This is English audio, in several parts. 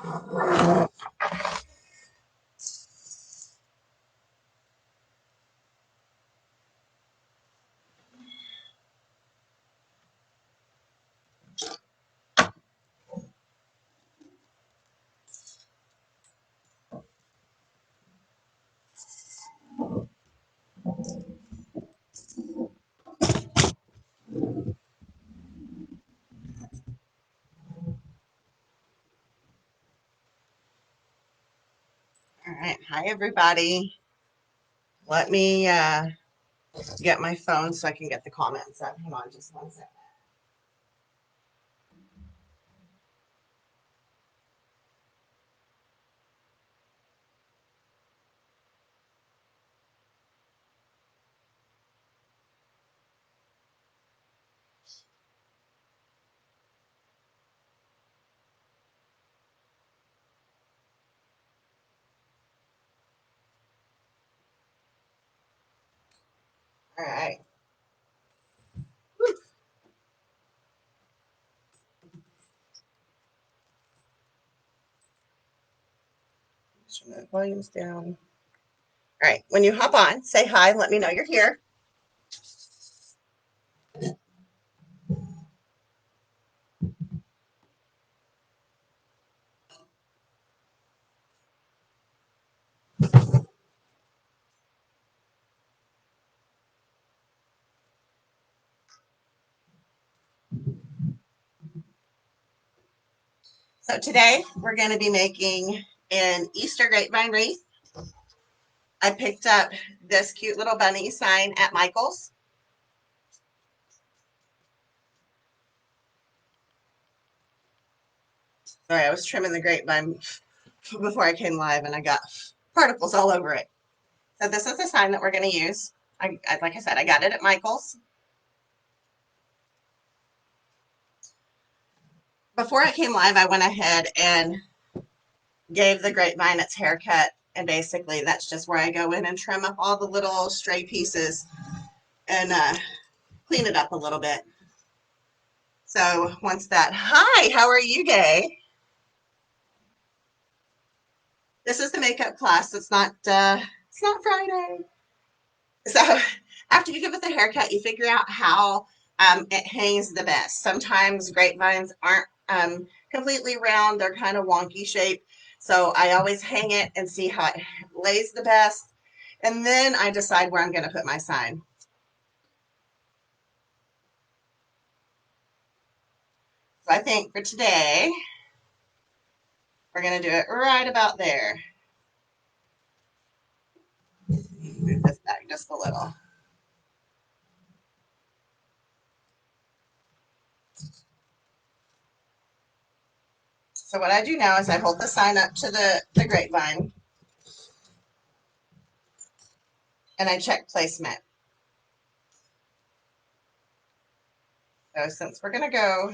All right, hi everybody. Let me get my phone so I can get the comments up. Hang on just 1 second. All right. Whew. Turn the volumes down. All right, when you hop on, say hi and let me know you're here. So today we're going to be making an Easter grapevine wreath. I picked up this cute little bunny sign at Michael's. Sorry, I was trimming the grapevine before I came live and I got particles all over it. So this is the sign that we're going to use. Like I said, I got it at Michael's. Before I came live, I went ahead and gave the grapevine its haircut. And basically that's just where I go in and trim up all the little stray pieces and clean it up a little bit. So once that, hi, how are you, Gay? This is the makeup class. It's not Friday. So after you give it the haircut, you figure out how it hangs the best. Sometimes grapevines aren't completely round. They're kind of wonky shape. So I always hang it and see how it lays the best. And then I decide where I'm going to put my sign. So I think for today, we're going to do it right about there. Move this back just a little. So what I do now is I hold the sign up to the grapevine and I check placement. So since we're going to go,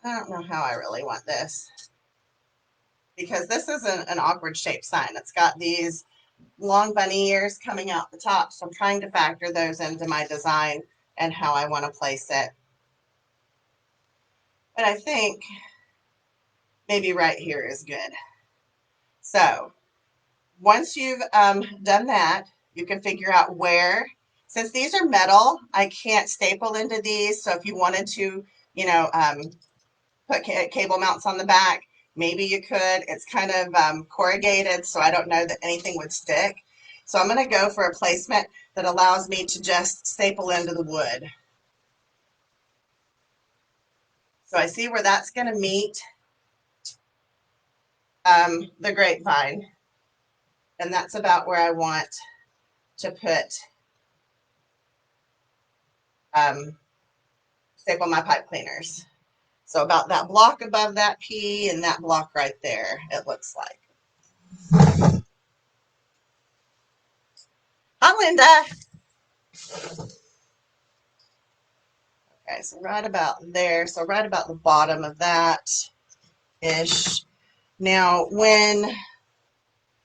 I don't know how I really want this because this is an awkward shaped sign. It's got these long bunny ears coming out the top. So I'm trying to factor those into my design and how I want to place it. But I think maybe right here is good. So once you've done that, you can figure out where, since these are metal, I can't staple into these. So if you wanted to, you know, put cable mounts on the back, maybe you could. It's kind of corrugated, so I don't know that anything would stick. So I'm going to go for a placement that allows me to just staple into the wood. So I see where that's going to meet the grapevine. And that's about where I want to put, staple my pipe cleaners. So about that block above that P and that block right there, it looks like. Hi, Linda. Okay, so right about there. So right about the bottom of that-ish. Now, when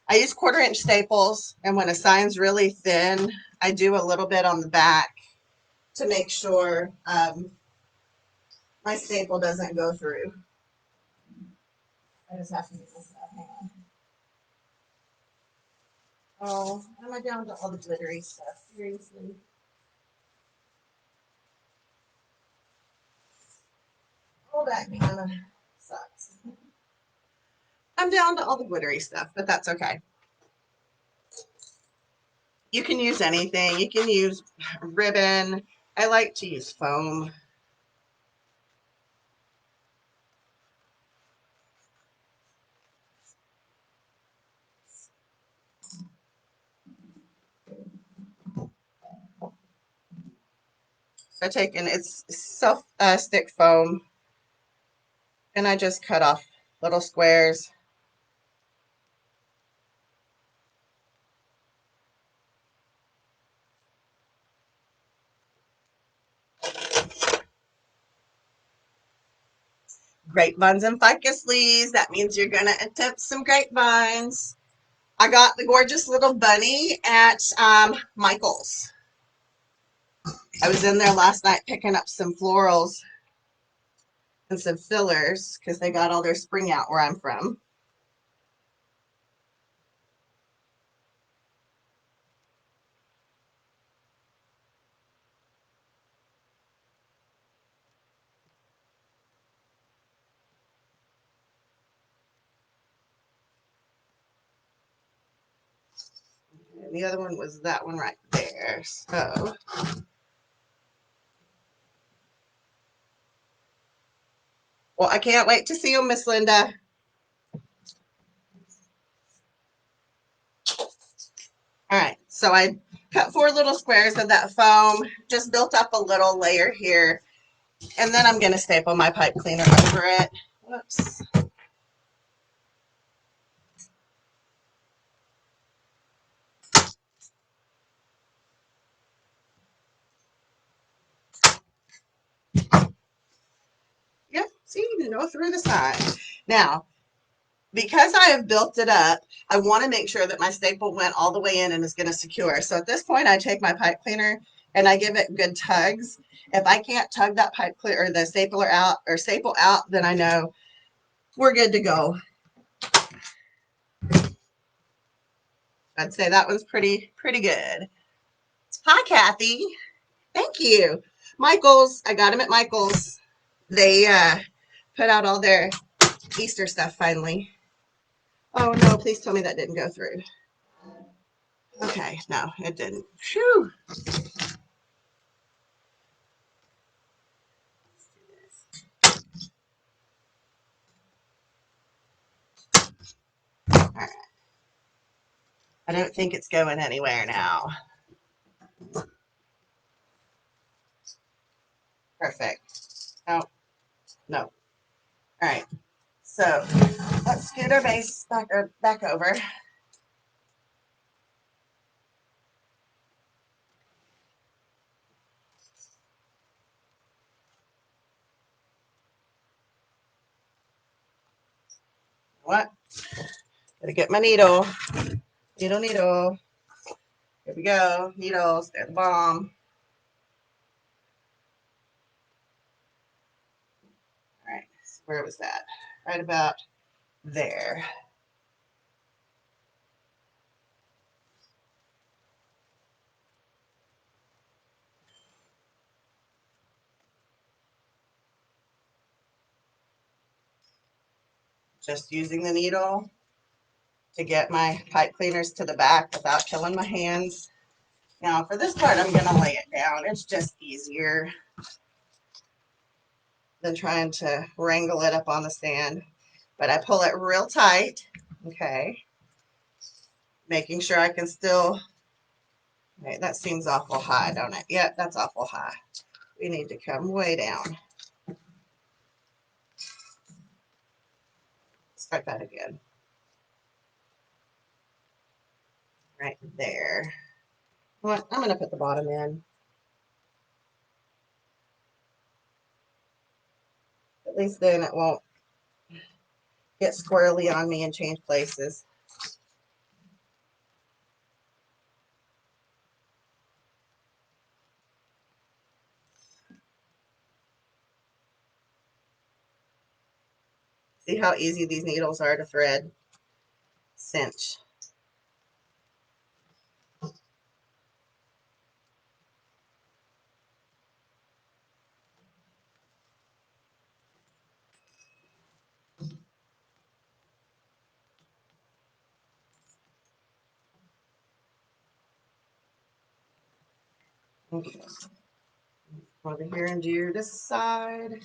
I use 1/4-inch staples, and when a sign's really thin, I do a little bit on the back to make sure my staple doesn't go through. I just have to get this stuff. Hang on. Oh, am I down to all the glittery stuff? Seriously. Oh, that kind of sucks. I'm down to all the glittery stuff, but that's okay. You can use anything. You can use ribbon. I like to use foam. So I take in it's self stick foam, and I just cut off little squares. Grapevines and ficus leaves. That means you're gonna attempt some grapevines. I got the gorgeous little bunny at Michael's. I was in there last night picking up some florals and some fillers because they got all their spring out where I'm from. And the other one was that one right there. So well, I can't wait to see you, Miss Linda. All right, so I cut 4 little squares of that foam, just built up a little layer here, and then I'm going to staple my pipe cleaner over it. Whoops. Yep, see, no through the side. Now, because I have built it up, I want to make sure that my staple went all the way in and is going to secure. So at this point, I take my pipe cleaner and I give it good tugs. If I can't tug that pipe cleaner or the stapler out or staple out, then I know we're good to go. I'd say that one's pretty good. Hi, Kathy. Thank you. Michael's, I got them at Michael's. They put out all their Easter stuff finally. Oh no, please tell me that didn't go through. Okay, no, it didn't. Phew. All right. I don't think it's going anywhere now. Perfect. Oh, no. All right. So let's scoot our base back over. What? Gotta get my needle. Needle. Here we go. Needles. They're the bomb. All right. So where was that? Right about there. Just using the needle to get my pipe cleaners to the back without killing my hands. Now for this part, I'm gonna lay it down. It's just easier than trying to wrangle it up on the stand. But I pull it real tight, okay? Making sure I can still, right, that seems awful high, don't it? Yeah, that's awful high. We need to come way down. Start that again. Right there. Well, I'm gonna put the bottom in. At least then it won't get squirrely on me and change places. See how easy these needles are to thread, cinch. Okay. Over here and do this side.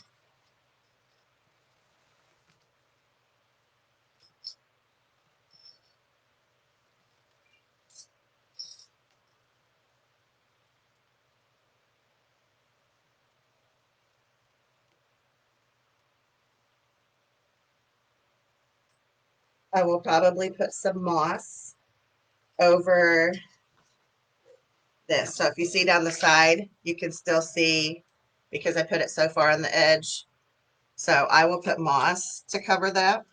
I will probably put some moss over this. So if you see down the side, you can still see because I put it so far on the edge. So I will put moss to cover that.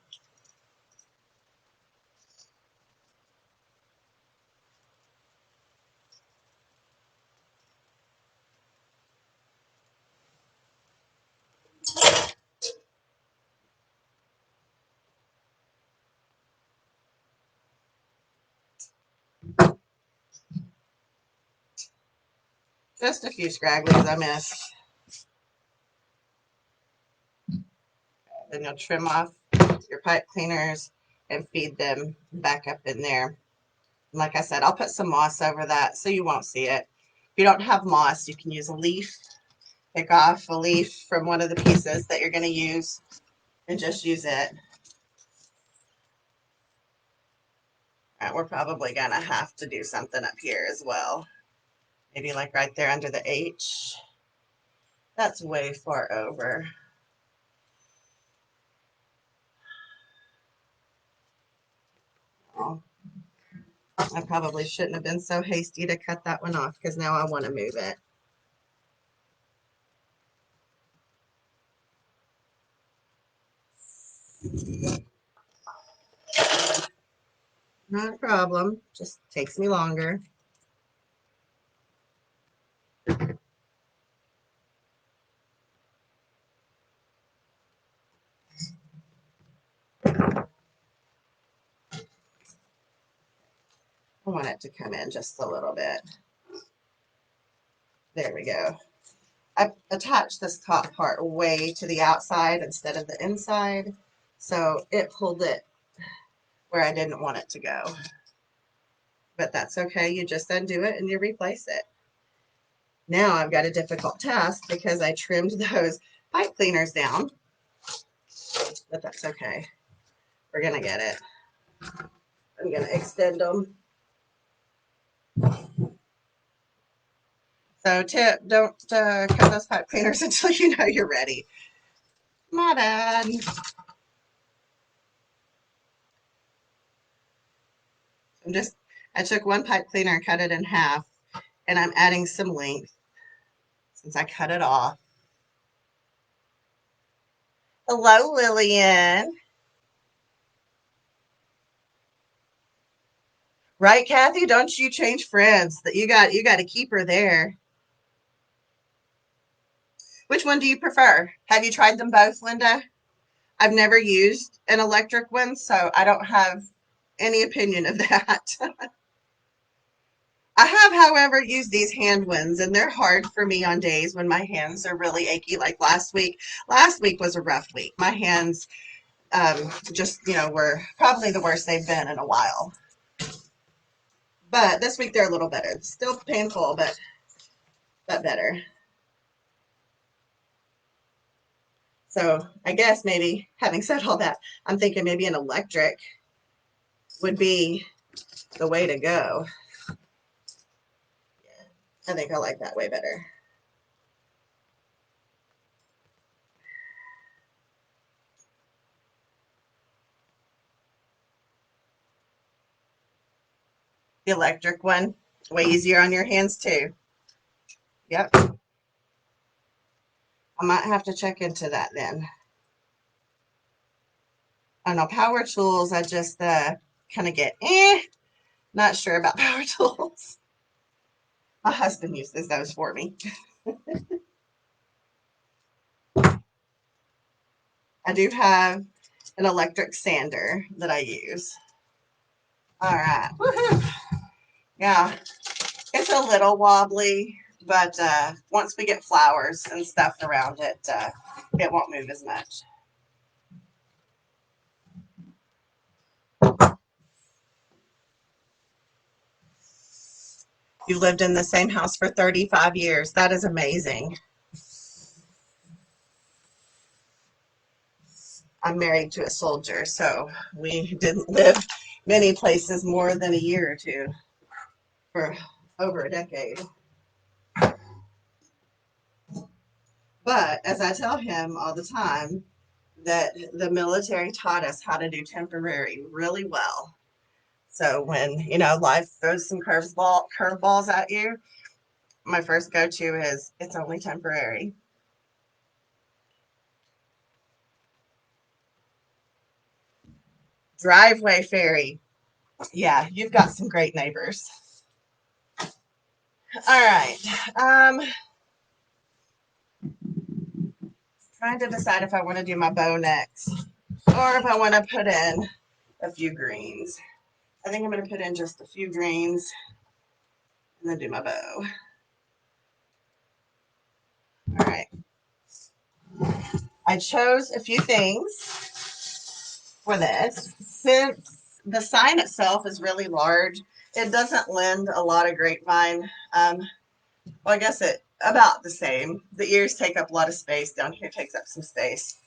Just a few scragglies I missed. Then you'll trim off your pipe cleaners and feed them back up in there. Like I said, I'll put some moss over that so you won't see it. If you don't have moss, you can use a leaf. Pick off a leaf from one of the pieces that you're going to use and just use it. All right, we're probably going to have to do something up here as well. Maybe like right there under the H. That's way far over. Oh, I probably shouldn't have been so hasty to cut that one off because now I want to move it. Not a problem, just takes me longer. I want it to come in just a little bit. There we go. I attached this top part way to the outside instead of the inside, so it pulled it where I didn't want it to go. But that's okay. You just undo it and you replace it. Now I've got a difficult task because I trimmed those pipe cleaners down, but that's okay. We're going to get it. I'm going to extend them. So tip, don't cut those pipe cleaners until you know you're ready. My bad. I took one pipe cleaner and cut it in half, and I'm adding some length since I cut it off. Hello, Lillian. Right, Kathy? Don't you change friends? That you got to keep her there. Which one do you prefer? Have you tried them both, Linda? I've never used an electric one, so I don't have any opinion of that. I have, however, used these hand ones, and they're hard for me on days when my hands are really achy, like last week. Last week was a rough week. My hands just, were probably the worst they've been in a while. But this week they're a little better. Still painful, but better. So I guess maybe, having said all that, I'm thinking maybe an electric would be the way to go. Yeah, I think I like that way better. The electric one, way easier on your hands too. Yep. I might have to check into that then. I know power tools, I just kind of get not sure about power tools. My husband uses those for me. I do have an electric sander that I use. All right. Woohoo. Yeah, it's a little wobbly, but once we get flowers and stuff around it, it won't move as much. You lived in the same house for 35 years. That is amazing. I'm married to a soldier, so we didn't live many places more than a year or two for over a decade. But as I tell him all the time, that the military taught us how to do temporary really well. So when, you know, life throws some curveballs at you, my first go-to is it's only temporary. Driveway fairy. Yeah, you've got some great neighbors. All right. Trying to decide if I want to do my bow next or if I want to put in a few greens. I think I'm going to put in just a few greens and then do my bow. All right. I chose a few things for this. Since the sign itself is really large, it doesn't lend a lot of grapevine. Well, I guess it about the same. The ears take up a lot of space. Down here takes up some space.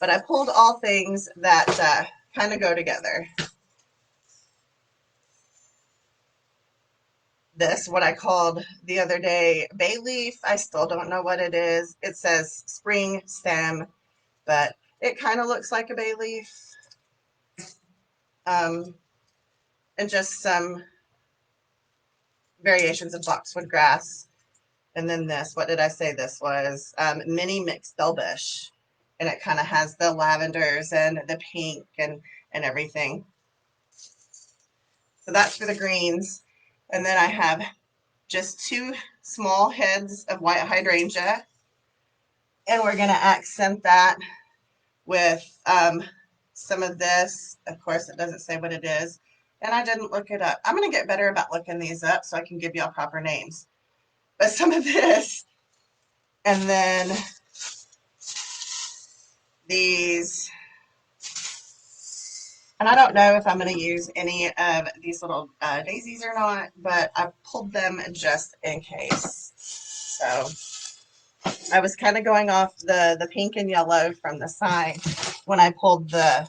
But I pulled all things that kind of go together. This, what I called the other day, bay leaf. I still don't know what it is. It says spring stem, but it kind of looks like a bay leaf. And just some variations of boxwood grass. And then this, what did I say this was? Mini mixed bush. And it kind of has the lavenders and the pink and everything. So that's for the greens. And then I have just 2 small heads of white hydrangea. And we're going to accent that with some of this. Of course, it doesn't say what it is. And I didn't look it up. I'm going to get better about looking these up so I can give y'all proper names. But some of this, and then these. And I don't know if I'm going to use any of these little daisies or not, but I pulled them just in case. So I was kind of going off the pink and yellow from the sign when I pulled the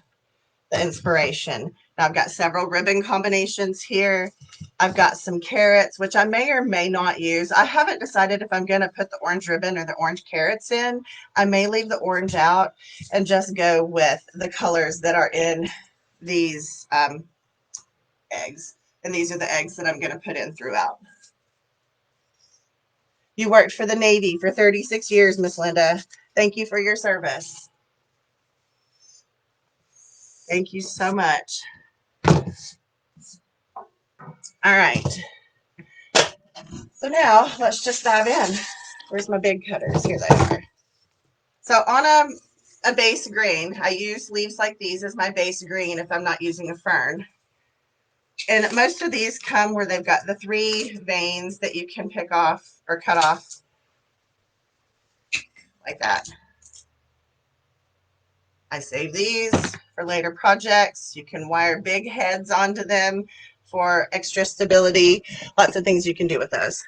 inspiration. Now I've got several ribbon combinations here. I've got some carrots, which I may or may not use. I haven't decided if I'm going to put the orange ribbon or the orange carrots in. I may leave the orange out and just go with the colors that are in these eggs. And these are the eggs that I'm going to put in throughout. You worked for the Navy for 36 years, Miss Linda. Thank you for your service. Thank you so much. All right. So now let's just dive in. Where's my big cutters? Here they are. So on a base green, I use leaves like these as my base green if I'm not using a fern. And most of these come where they've got the 3 veins that you can pick off or cut off like that. I save these for later projects. You can wire big heads onto them for extra stability. Lots of things you can do with those.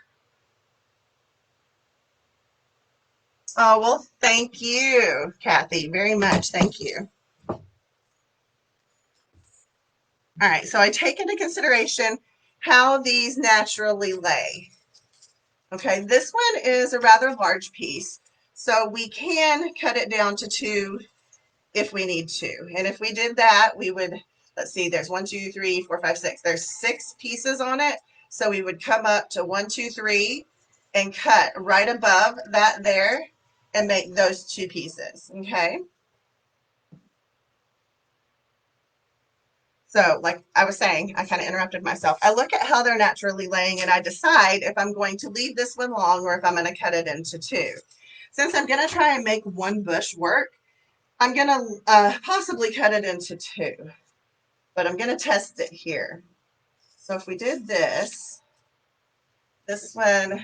Oh, well, thank you, Kathy, very much. Thank you. All right, so I take into consideration how these naturally lay. Okay, this one is a rather large piece, so we can cut it down to 2 if we need to. And if we did that, we would, let's see, there's 1, 2, 3, 4, 5, 6. There's 6 pieces on it. So we would come up to 1, 2, 3 and cut right above that there and make those 2 pieces. Okay. So like I was saying, I kind of interrupted myself. I look at how they're naturally laying and I decide if I'm going to leave this one long or if I'm going to cut it into 2. Since I'm going to try and make one bush work, I'm going to possibly cut it into 2, but I'm going to test it here. So if we did this one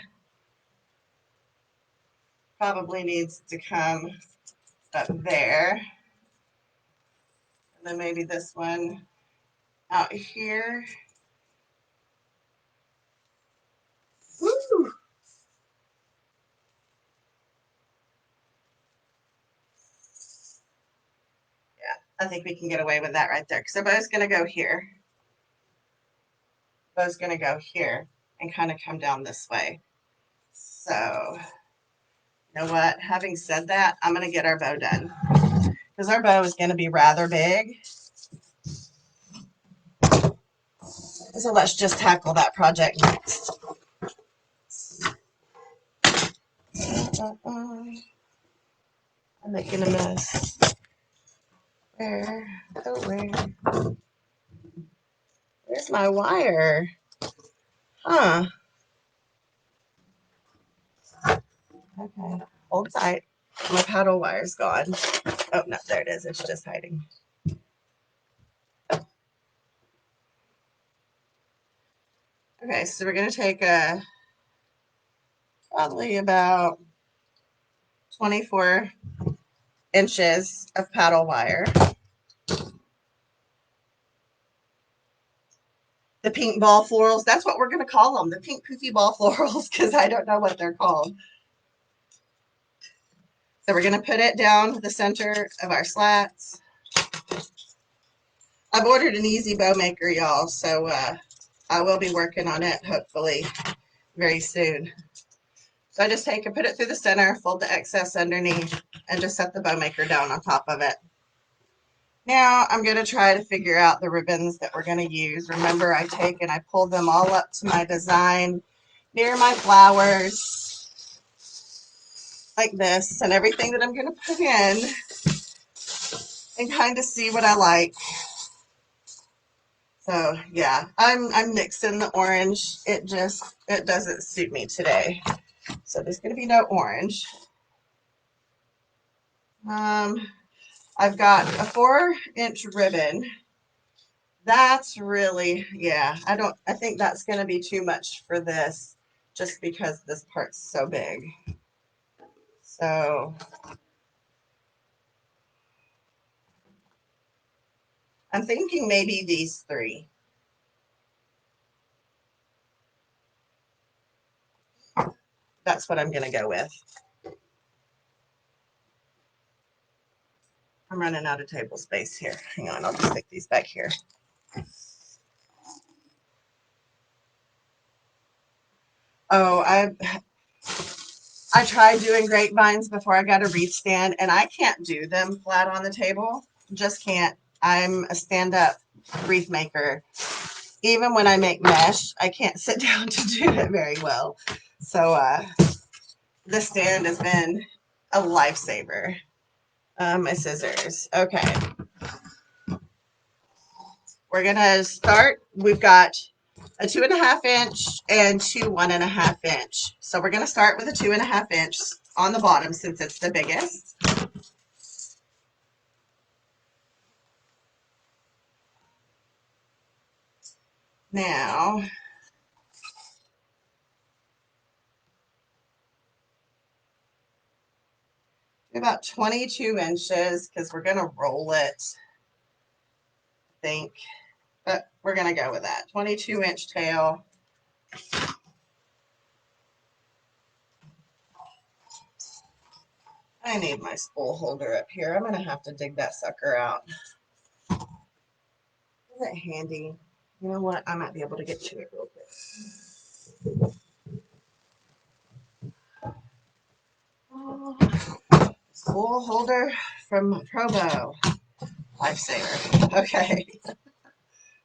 probably needs to come up there. And then maybe this one out here. Woo! Yeah, I think we can get away with that right there. Because the bow's going to go here. Bow's going to go here and kind of come down this way. So, you know what? Having said that, I'm going to get our bow done. Because our bow is going to be rather big. So let's just tackle that project next. I'm making a mess. Where? Oh, where? Where's my wire? Huh. Okay. Hold tight. My paddle wire's gone. Oh, no, there it is. It's just hiding. Okay, so we're going to take probably about 24 inches of paddle wire. The pink ball florals, that's what we're going to call them, the pink poofy ball florals, because I don't know what they're called. So we're going to put it down the center of our slats. I've ordered an easy bow maker, y'all, so I will be working on it, hopefully, very soon. So I just take and put it through the center, fold the excess underneath, and just set the bow maker down on top of it. Now I'm going to try to figure out the ribbons that we're going to use. Remember, I take and I pull them all up to my design near my flowers, like this, and everything that I'm going to put in, and kind of see what I like. So yeah, I'm mixing the orange. It doesn't suit me today. So there's going to be no orange. I've got a 4-inch ribbon. That's really, yeah, I think that's going to be too much for this just because this part's so big. So I'm thinking maybe these 3. That's what I'm going to go with. I'm running out of table space here. Hang on, I'll just stick these back here. Oh, I tried doing grapevines before I got a wreath stand, and I can't do them flat on the table. Just can't. I'm a stand-up wreath maker. Even when I make mesh, I can't sit down to do it very well. So the stand has been a lifesaver. My scissors. Okay. We're going to start. We've got a 2.5 inch and 2 1.5 inch. So we're going to start with a 2.5 inch on the bottom since it's the biggest. Now, about 22 inches because we're going to roll it, I think. But we're going to go with that. 22-inch tail. I need my spool holder up here. I'm going to have to dig that sucker out. Is it handy? You know what? I might be able to get to it real quick. Oh, spool holder from Probo. Lifesaver. Okay.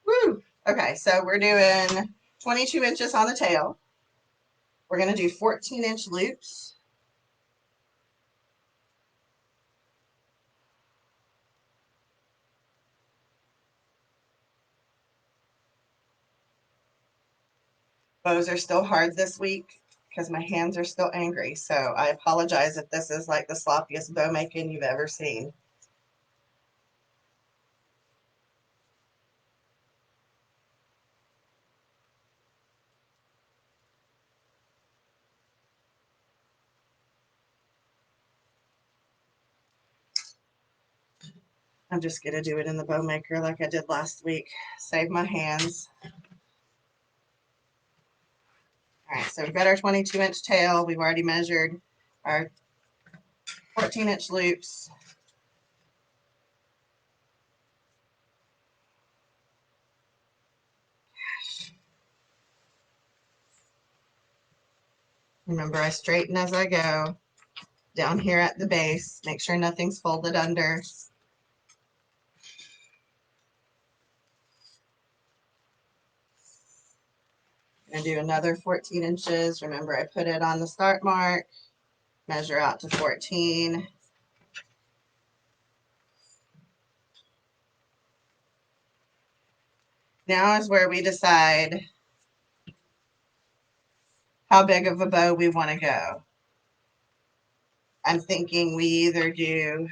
Woo! Okay, so we're doing 22 inches on the tail. We're going to do 14-inch loops. Bows are still hard this week because my hands are still angry. So I apologize if this is like the sloppiest bow making you've ever seen. I'm just going to do it in the bow maker like I did last week. Save my hands. All right, so we've got our 22-inch tail. We've already measured our 14-inch loops. Remember, I straighten as I go. Down here at the base, make sure nothing's folded under. I'm going to do another 14 inches. Remember, I put it on the start mark. Measure out to 14. Now is where we decide how big of a bow we want to go. I'm thinking we either do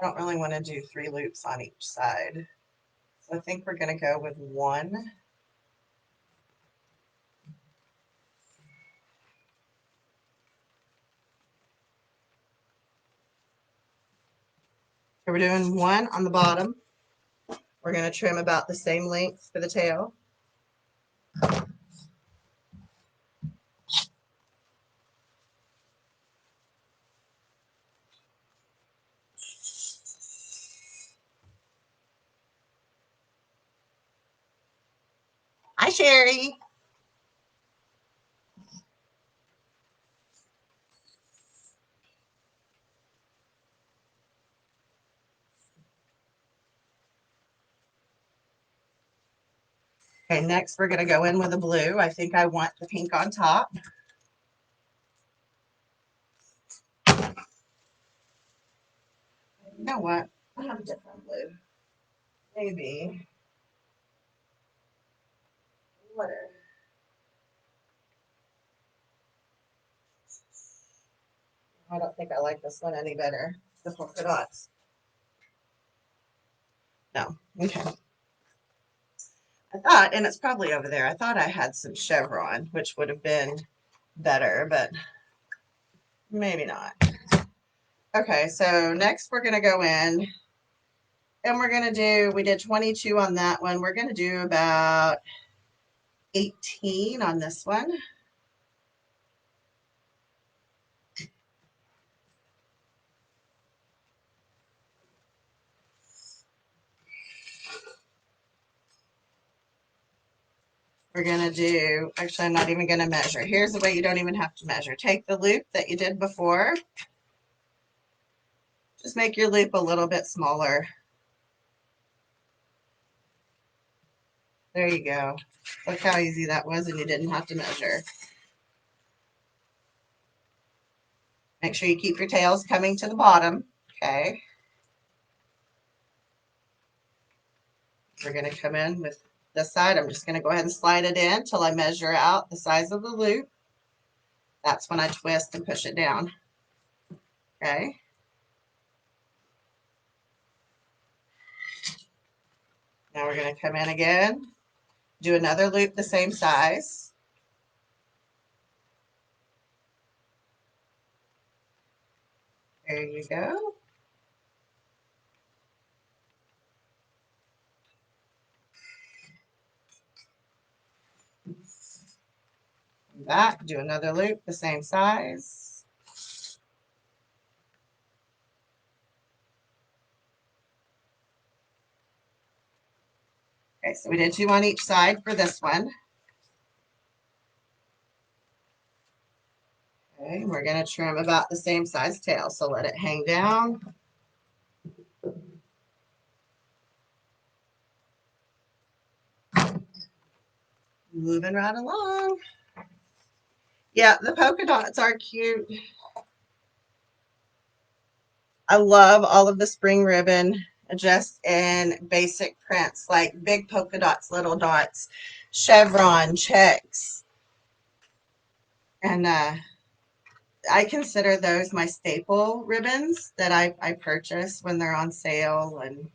I don't really want to do 3 loops on each side. So I think we're going to go with 1. So we're doing 1 on the bottom. We're going to trim about the same length for the tail. Hi, Sherry. Okay, next we're going to go in with a blue. I think I want the pink on top. You know what? I have a different blue. Maybe. Whatever. I don't think I like this one any better. The polka dots. No. Okay. I thought, and it's probably over there, I thought I had some chevron, which would have been better, but maybe not. Okay, so next we're going to go in and we're going to do, we did 22 on that one. We're going to do about 18 on this one. We're going to do, actually, I'm not even going to measure. Here's the way you don't even have to measure. Take the loop that you did before. Just make your loop a little bit smaller. There you go. Look how easy that was, and you didn't have to measure. Make sure you keep your tails coming to the bottom. Okay. We're going to come in with this side. I'm just going to go ahead and slide it in till I measure out the size of the loop. That's when I twist and push it down. Okay. Now we're going to come in again, do another loop the same size. There you go. Back, do another loop the same size. Okay, so we did 2 on each side for this one. Okay, we're going to trim about the same size tail, so let it hang down. Moving right along. Yeah, the polka dots are cute. I love all of the spring ribbon just in basic prints like big polka dots, little dots, chevron, checks. And I consider those my staple ribbons that I purchase when they're on sale. And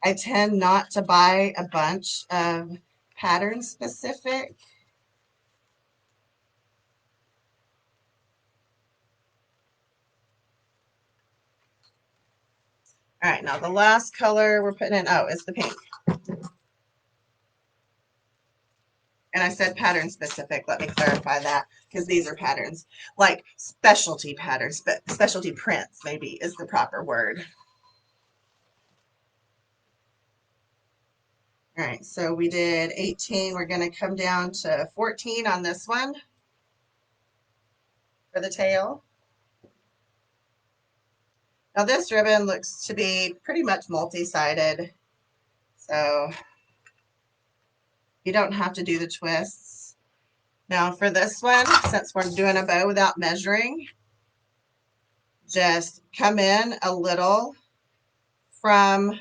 I tend not to buy a bunch of pattern specific. All right, now the last color we're putting in, oh, is the pink. And I said pattern specific. Let me clarify that, because these are patterns, like specialty patterns, but specialty prints maybe is the proper word. All right, so we did 18. We're going to come down to 14 on this one for the tail. Now this ribbon looks to be pretty much multi-sided, so you don't have to do the twists. Now for this one, since we're doing a bow without measuring, just come in a little from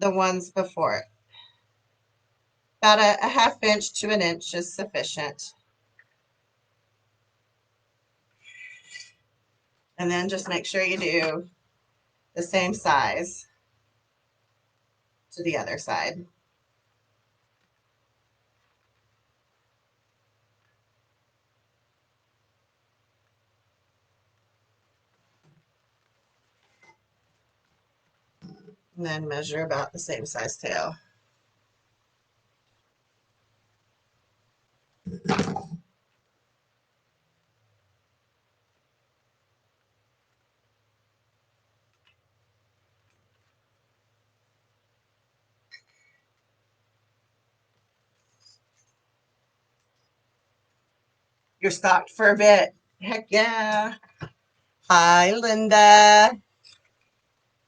the ones before it. About a half inch to an inch is sufficient. And then just make sure you do the same size to the other side. And then measure about the same size tail. You're stocked for a bit. Heck yeah. Hi, Linda.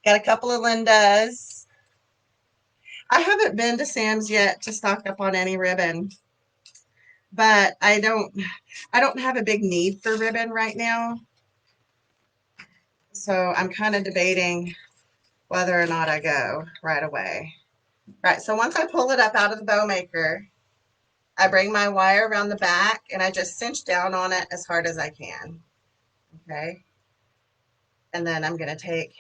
Got a couple of Lindas. I haven't been to Sam's yet to stock up on any ribbon, but I don't have a big need for ribbon right now. So I'm kind of debating whether or not I go right away. Right, so once I pull it up out of the bow maker, I bring my wire around the back and I just cinch down on it as hard as I can. Okay. And then I'm going to take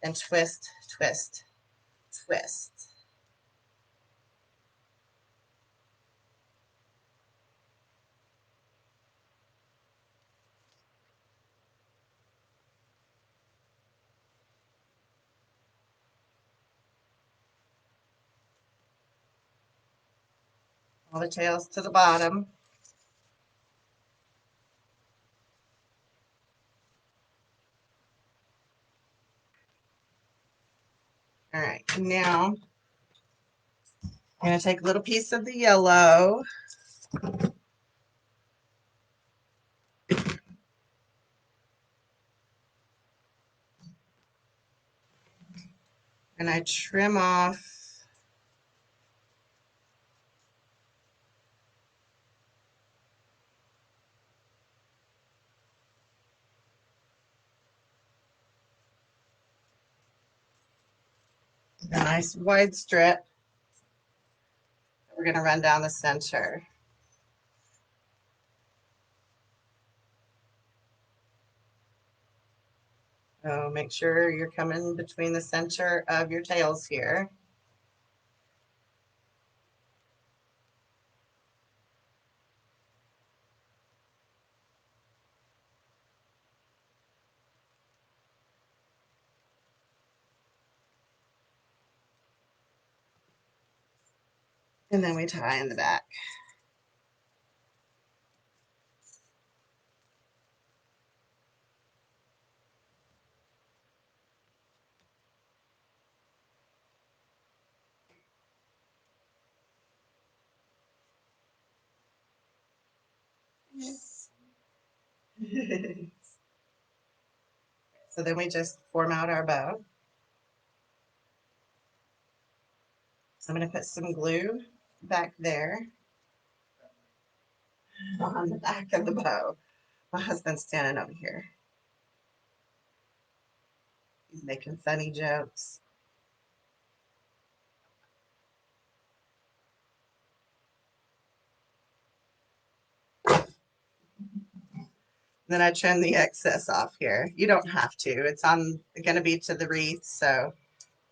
and twist, twist, twist. All the tails to the bottom. All right, now I'm going to take a little piece of the yellow. And I trim off a nice wide strip. We're going to run down the center. So make sure you're coming between the center of your tails here. And then we tie in the back. So then we just form out our bow. So I'm going to put some glue back there on the back of the bow. My husband's standing over here. He's making funny jokes. Then I trim the excess off here. You don't have to. It's on going to be to the wreath, so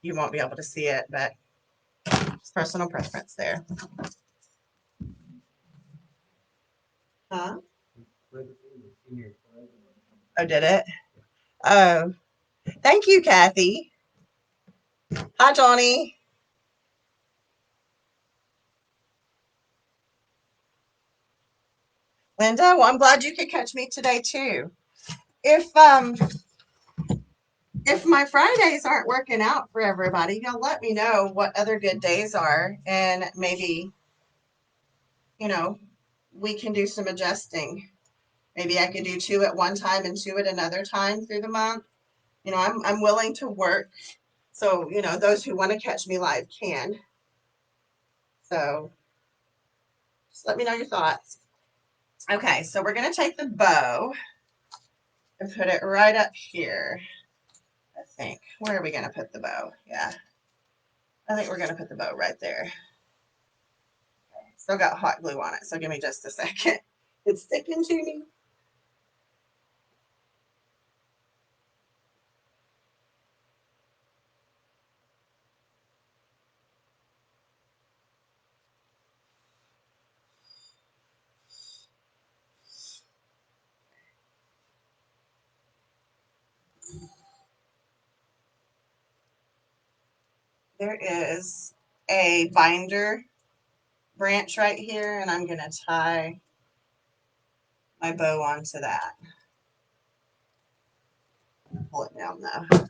you won't be able to see it, but it's personal preference there. Huh? Oh, did it? Oh, thank you, Kathy. Hi, Johnny. Linda, well, I'm glad you could catch me today too. If my Fridays aren't working out for everybody, you'll let me know what other good days are, and maybe, you know, we can do some adjusting. Maybe I could do 2 at one time and 2 at another time through the month. You know, I'm willing to work. So, you know, those who want to catch me live can. So just let me know your thoughts. Okay, so we're going to take the bow and put it right up here, I think. Where are we going to put the bow? Yeah, I think we're going to put the bow right there. Still got hot glue on it, so give me just a second. It's sticking to me. There is a binder branch right here, and I'm going to tie my bow onto that. Pull it down though.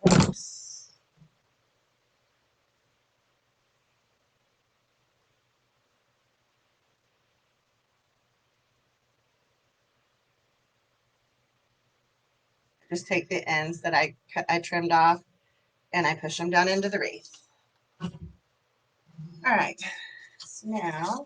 Oops. Just take the ends that I trimmed off, and I push them down into the wreath. All right, so now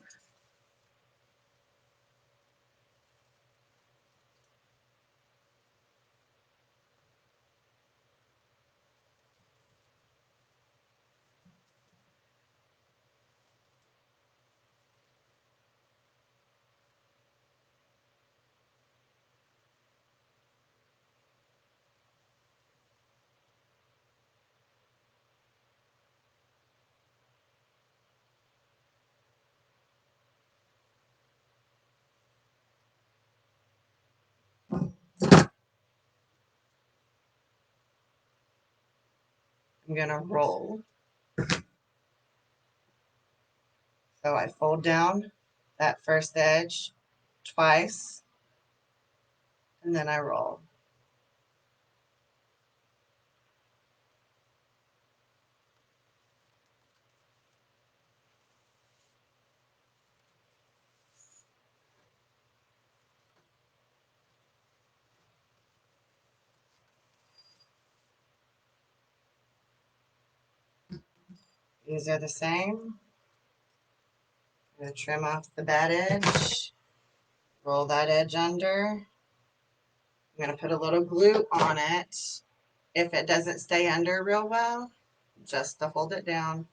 I'm gonna roll. So I fold down that first edge twice, and then I roll. These are the same. I'm gonna trim off the bad edge, roll that edge under. I'm gonna put a little glue on it. If it doesn't stay under real well, just to hold it down.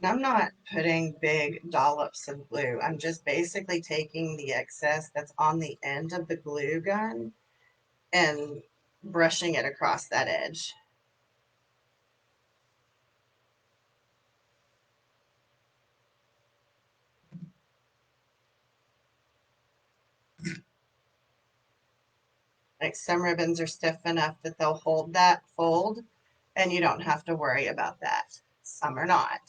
And I'm not putting big dollops of glue. I'm just basically taking the excess that's on the end of the glue gun and brushing it across that edge. Like some ribbons are stiff enough that they'll hold that fold and you don't have to worry about that. Some are not.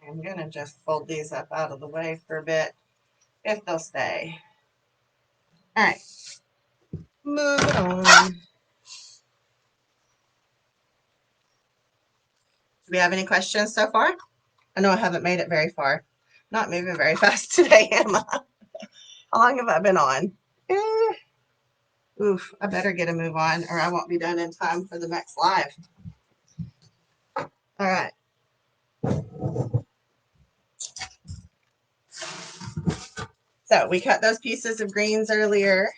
I'm going to just fold these up out of the way for a bit, if they'll stay. All right, moving on. Do we have any questions so far? I know I haven't made it very far. Not moving very fast today, am I? How long have I been on? Oof, I better get a move on or I won't be done in time for the next live. All right. So we cut those pieces of greens earlier.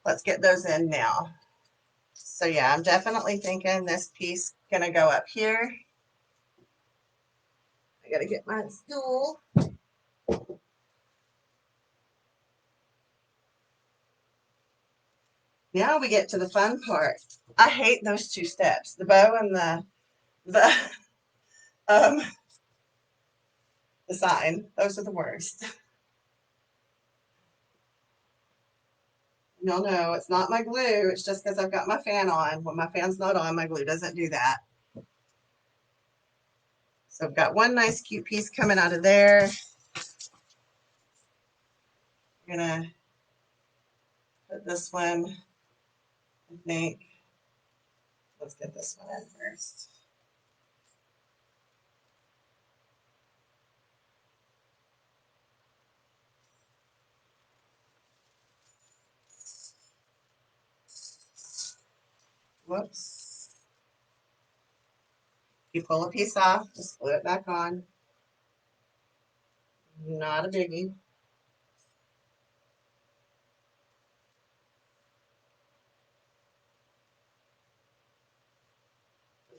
Let's get those in now. So yeah, I'm definitely thinking this piece gonna go up here. I gotta get my stool. Now we get to the fun part. I hate those two steps, the bow and um the sign. Those are the worst. No, no, it's not my glue. It's just because I've got my fan on. When my fan's not on, my glue doesn't do that. So I've got one nice cute piece coming out of there. I'm gonna put this one, I think. Let's get this one in first. Whoops. If you pull a piece off, just glue it back on. Not a biggie.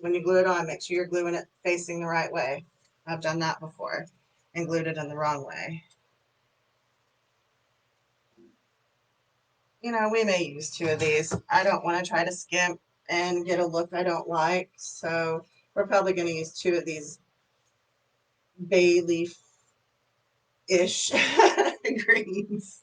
When you glue it on, make sure you're gluing it facing the right way. I've done that before and glued it in the wrong way. You know, we may use two of these. I don't want to try to skimp and get a look I don't like, so we're probably going to use two of these bay leaf-ish greens.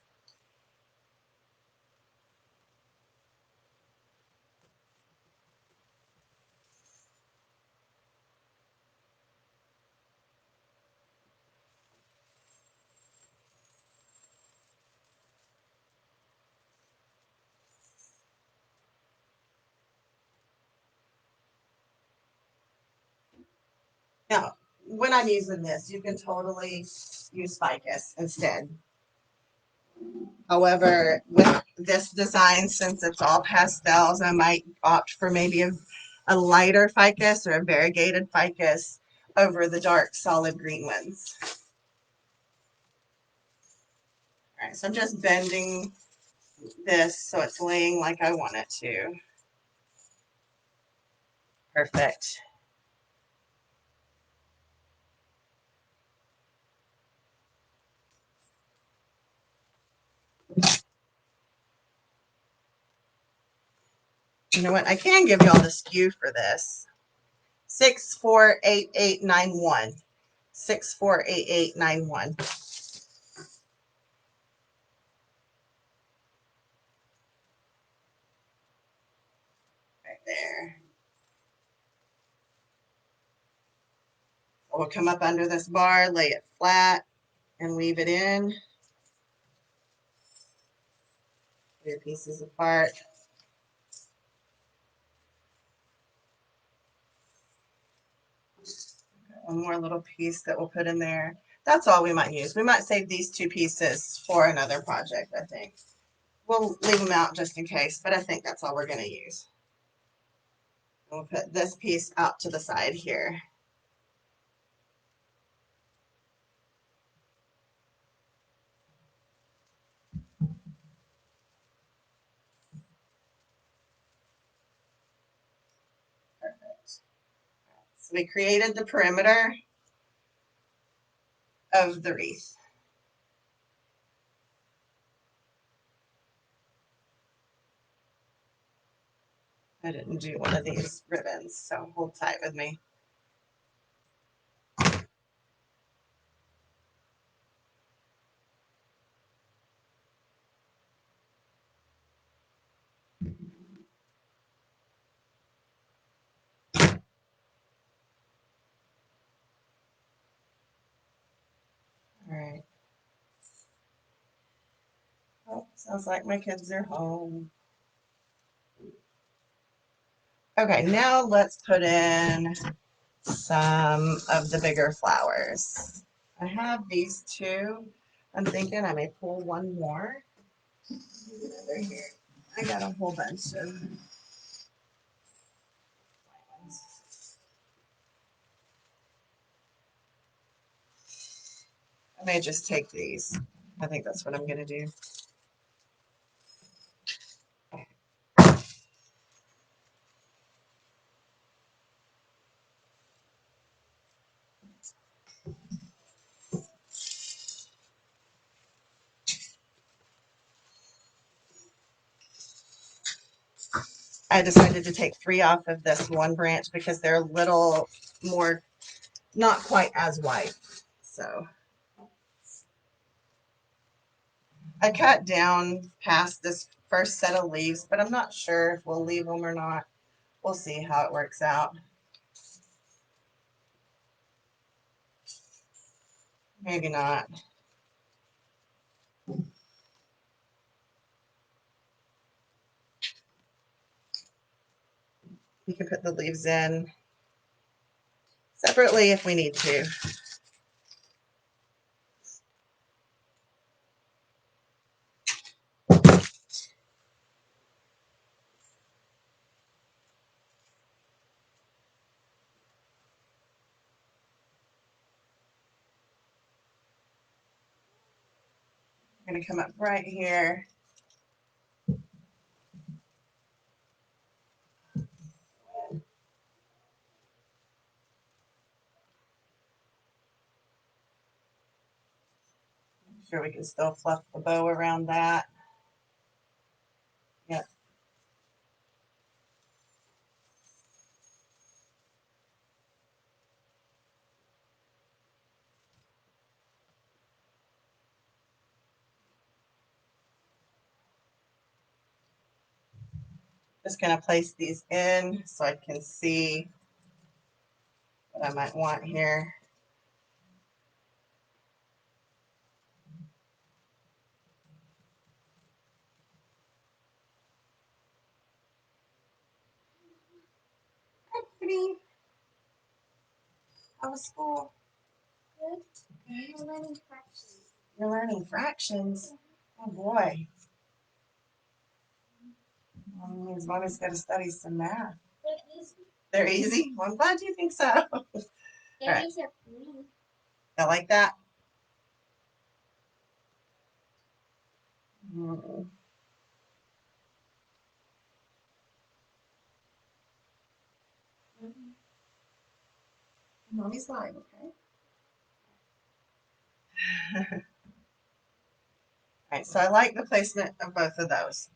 Now, when I'm using this, you can totally use ficus instead. However, with this design, since it's all pastels, I might opt for maybe a lighter ficus or a variegated ficus over the dark solid green ones. All right, so I'm just bending this so it's laying like I want it to. Perfect. You know what? I can give y'all the SKU for this. 648891. 648891. Right there. We'll come up under this bar, lay it flat, and weave it in. Your pieces apart. One more little piece that we'll put in there. That's all we might use. We might save these two pieces for another project, I think. We'll leave them out just in case, but I think that's all we're going to use. We'll put this piece out to the side here. Perfect. So we created the perimeter of the wreath. I didn't do one of these ribbons, so hold tight with me. All right. Oh, sounds like my kids are home. Okay, now let's put in some of the bigger flowers. I have these two. I'm thinking I may pull one more. They're here. I got a whole bunch of ones. I may just take these. I think that's what I'm going to do. I decided to take 3 off of this one branch because they're a little more, not quite as white. So I cut down past this first set of leaves, but I'm not sure if we'll leave them or not. We'll see how it works out. Maybe not. You can put the leaves in separately if we need to. I'm going to come up right here. Make sure we can still fluff the bow around that. Yep. Just going to place these in so I can see what I might want here. Hi, pretty. How was school? Good. Good. You're learning fractions. You're learning fractions? Oh boy. Well, that means mommy's got to study some math. They're easy. They're easy? Well, I'm glad you think so. They're right. Easier for me. I like that. Mm. Mommy's lying, okay? All right, so I like the placement of both of those.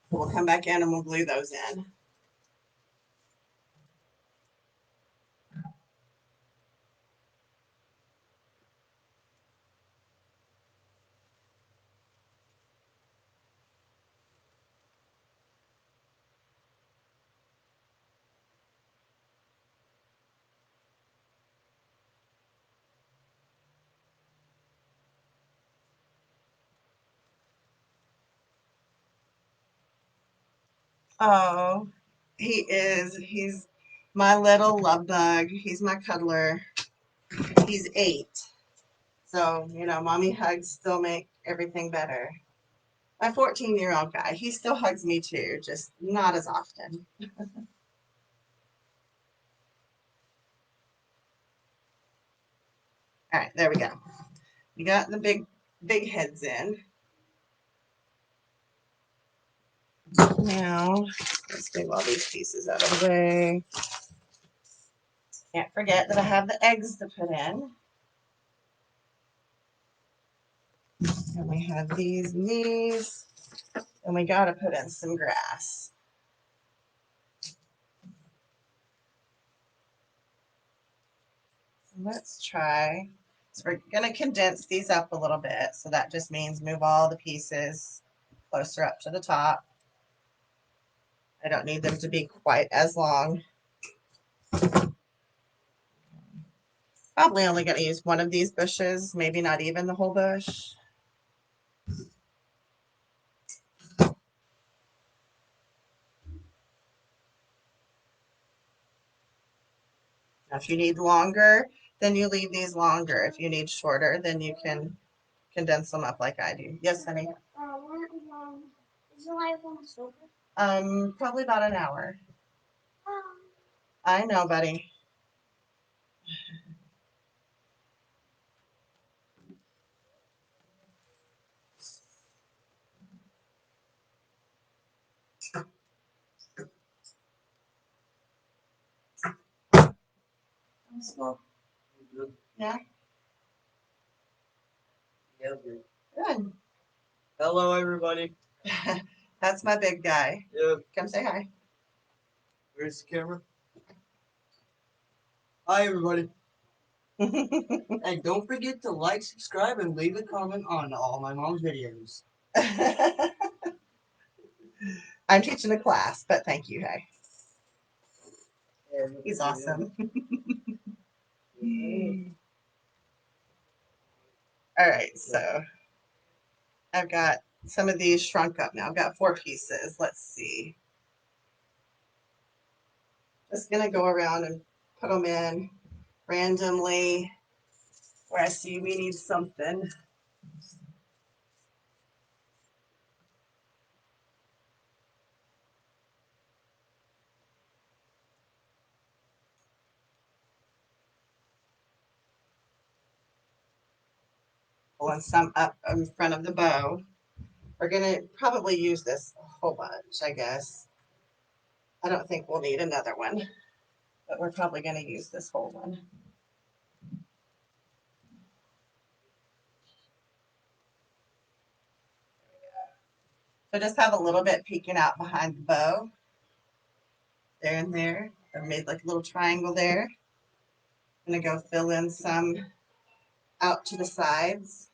We'll come back in and we'll glue those in. Oh, he is. He's my little love bug. He's my cuddler. He's 8. So, you know, mommy hugs still make everything better. My 14-year-old guy, he still hugs me too, just not as often. All right, there we go. We got the big heads in. Now, let's move all these pieces out of the way. Can't forget that I have the eggs to put in. And we have these and these. And we got to put in some grass. So let's try. So we're going to condense these up a little bit. So that just means move all the pieces closer up to the top. I don't need them to be quite as long. Probably only going to use one of these bushes, maybe not even the whole bush. Now, if you need longer, then you leave these longer. If you need shorter, then you can condense them up like I do. Yes, honey? Is the live almost over? Probably about an hour. I know, buddy. Yeah? Yeah, good. Good. Hello, everybody. That's my big guy. Yeah. Come say hi. Where's the camera? Hi, everybody. And don't forget to like, subscribe, and leave a comment on all my mom's videos. I'm teaching a class, but thank you, hey. He's awesome. All right, so I've got some of these shrunk up now. I've got 4 pieces. Let's see. Just gonna go around and put them in randomly where I see we need something. Pulling some up in front of the bow. We're gonna probably use this a whole bunch, I guess. I don't think we'll need another one, but we're probably gonna use this whole one. So just have a little bit peeking out behind the bow. There and there. I made like a little triangle there. I'm gonna go fill in some out to the sides.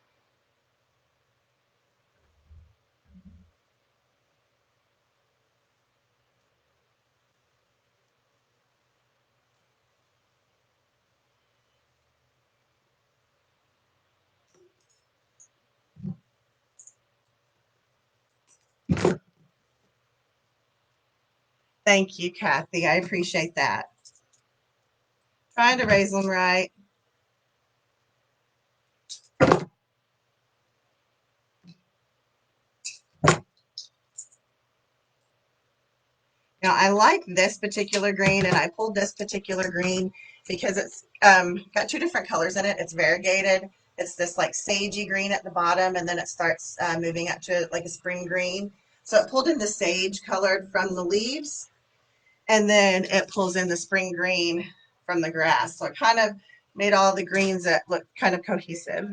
Thank you, Kathy. I appreciate that. Trying to raise them right. Now, I like this particular green, and I pulled this particular green because it's got 2 different colors in it. It's variegated. It's this like sagey green at the bottom, and then it starts moving up to like a spring green. So it pulled in the sage colored from the leaves, and then it pulls in the spring green from the grass. So it kind of made all the greens that look kind of cohesive.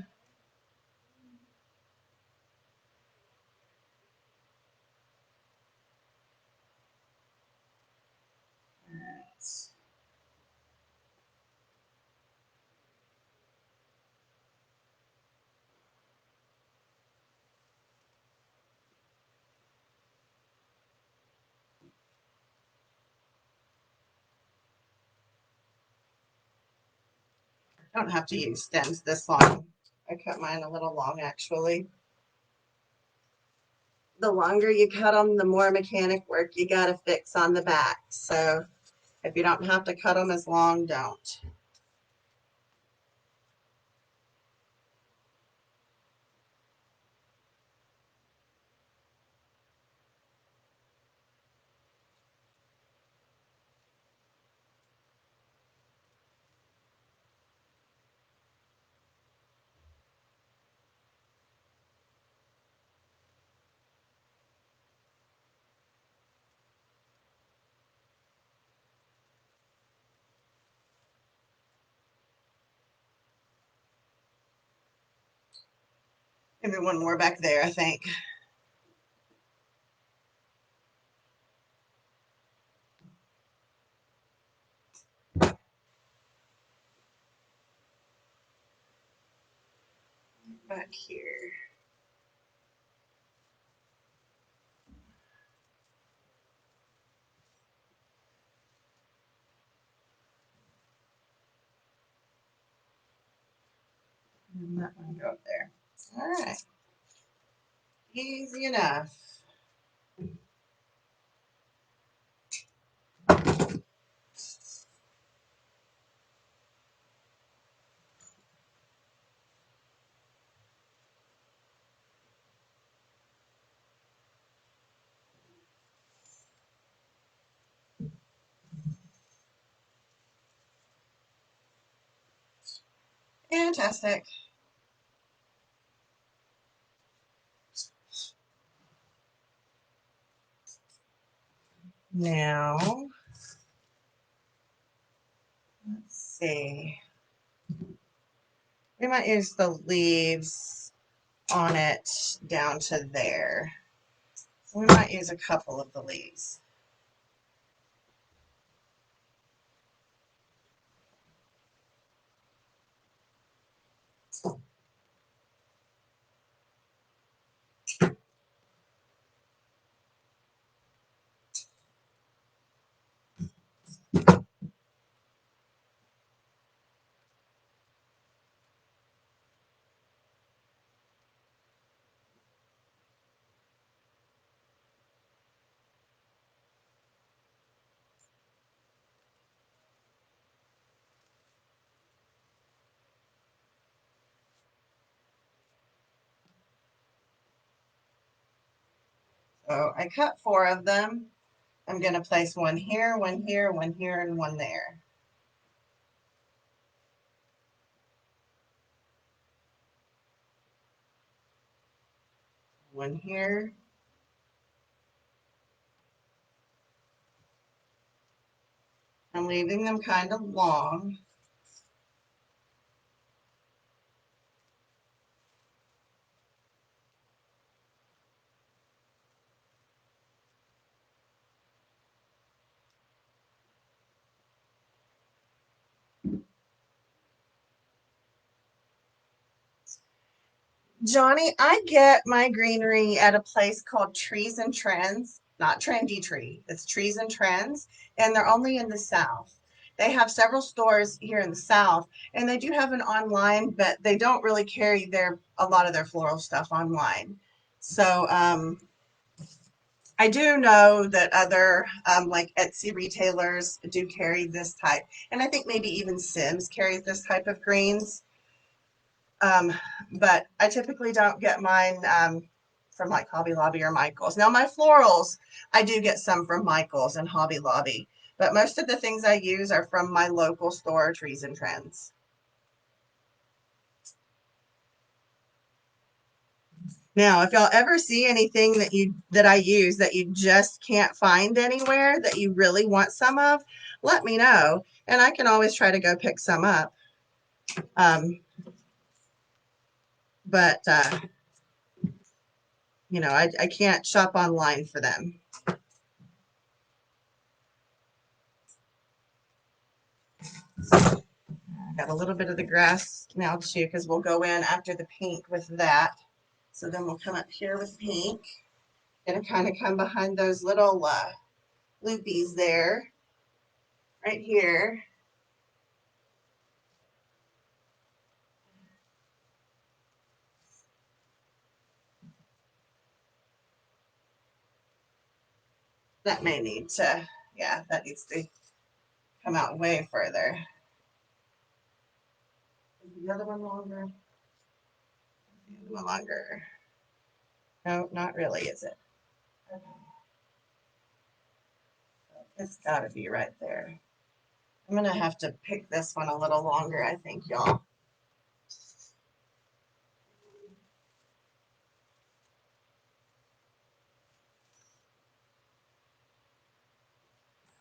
I don't have to use stems this long. I cut mine a little long, actually. The longer you cut them, the more mechanic work you got to fix on the back. So if you don't have to cut them as long, don't. Maybe one more back there, I think. Back here. And that one go up there. All right. Easy enough. Fantastic. Now, let's see. We might use the leaves on it down to there. We might use a couple of the leaves. So I cut 4 of them. I'm going to place one here, one here, one here, and one there. One here. I'm leaving them kind of long. Johnny, I get my greenery at a place called Trees and Trends, not Trendy Tree. It's Trees and Trends, and they're only in the South. They have several stores here in the South, and they do have an online, but they don't really carry a lot of their floral stuff online. So I do know that other like Etsy retailers do carry this type, and I think maybe even Sims carries this type of greens. But I typically don't get mine from like Hobby Lobby or Michael's. Now my florals, I do get some from Michael's and Hobby Lobby, but most of the things I use are from my local store, Trees and Trends. Now, if y'all ever see anything that I use that you just can't find anywhere that you really want some of, let me know, and I can always try to go pick some up. But you know, I can't shop online for them. Got a little bit of the grass now too, because we'll go in after the pink with that. So then we'll come up here with pink. Gonna kind of come behind those little loopies there, right here. That may need to, yeah, that needs to come out way further. Is the other one longer? The other one longer? No, not really, is it? Okay. It's got to be right there. I'm gonna have to pick this one a little longer, I think, y'all.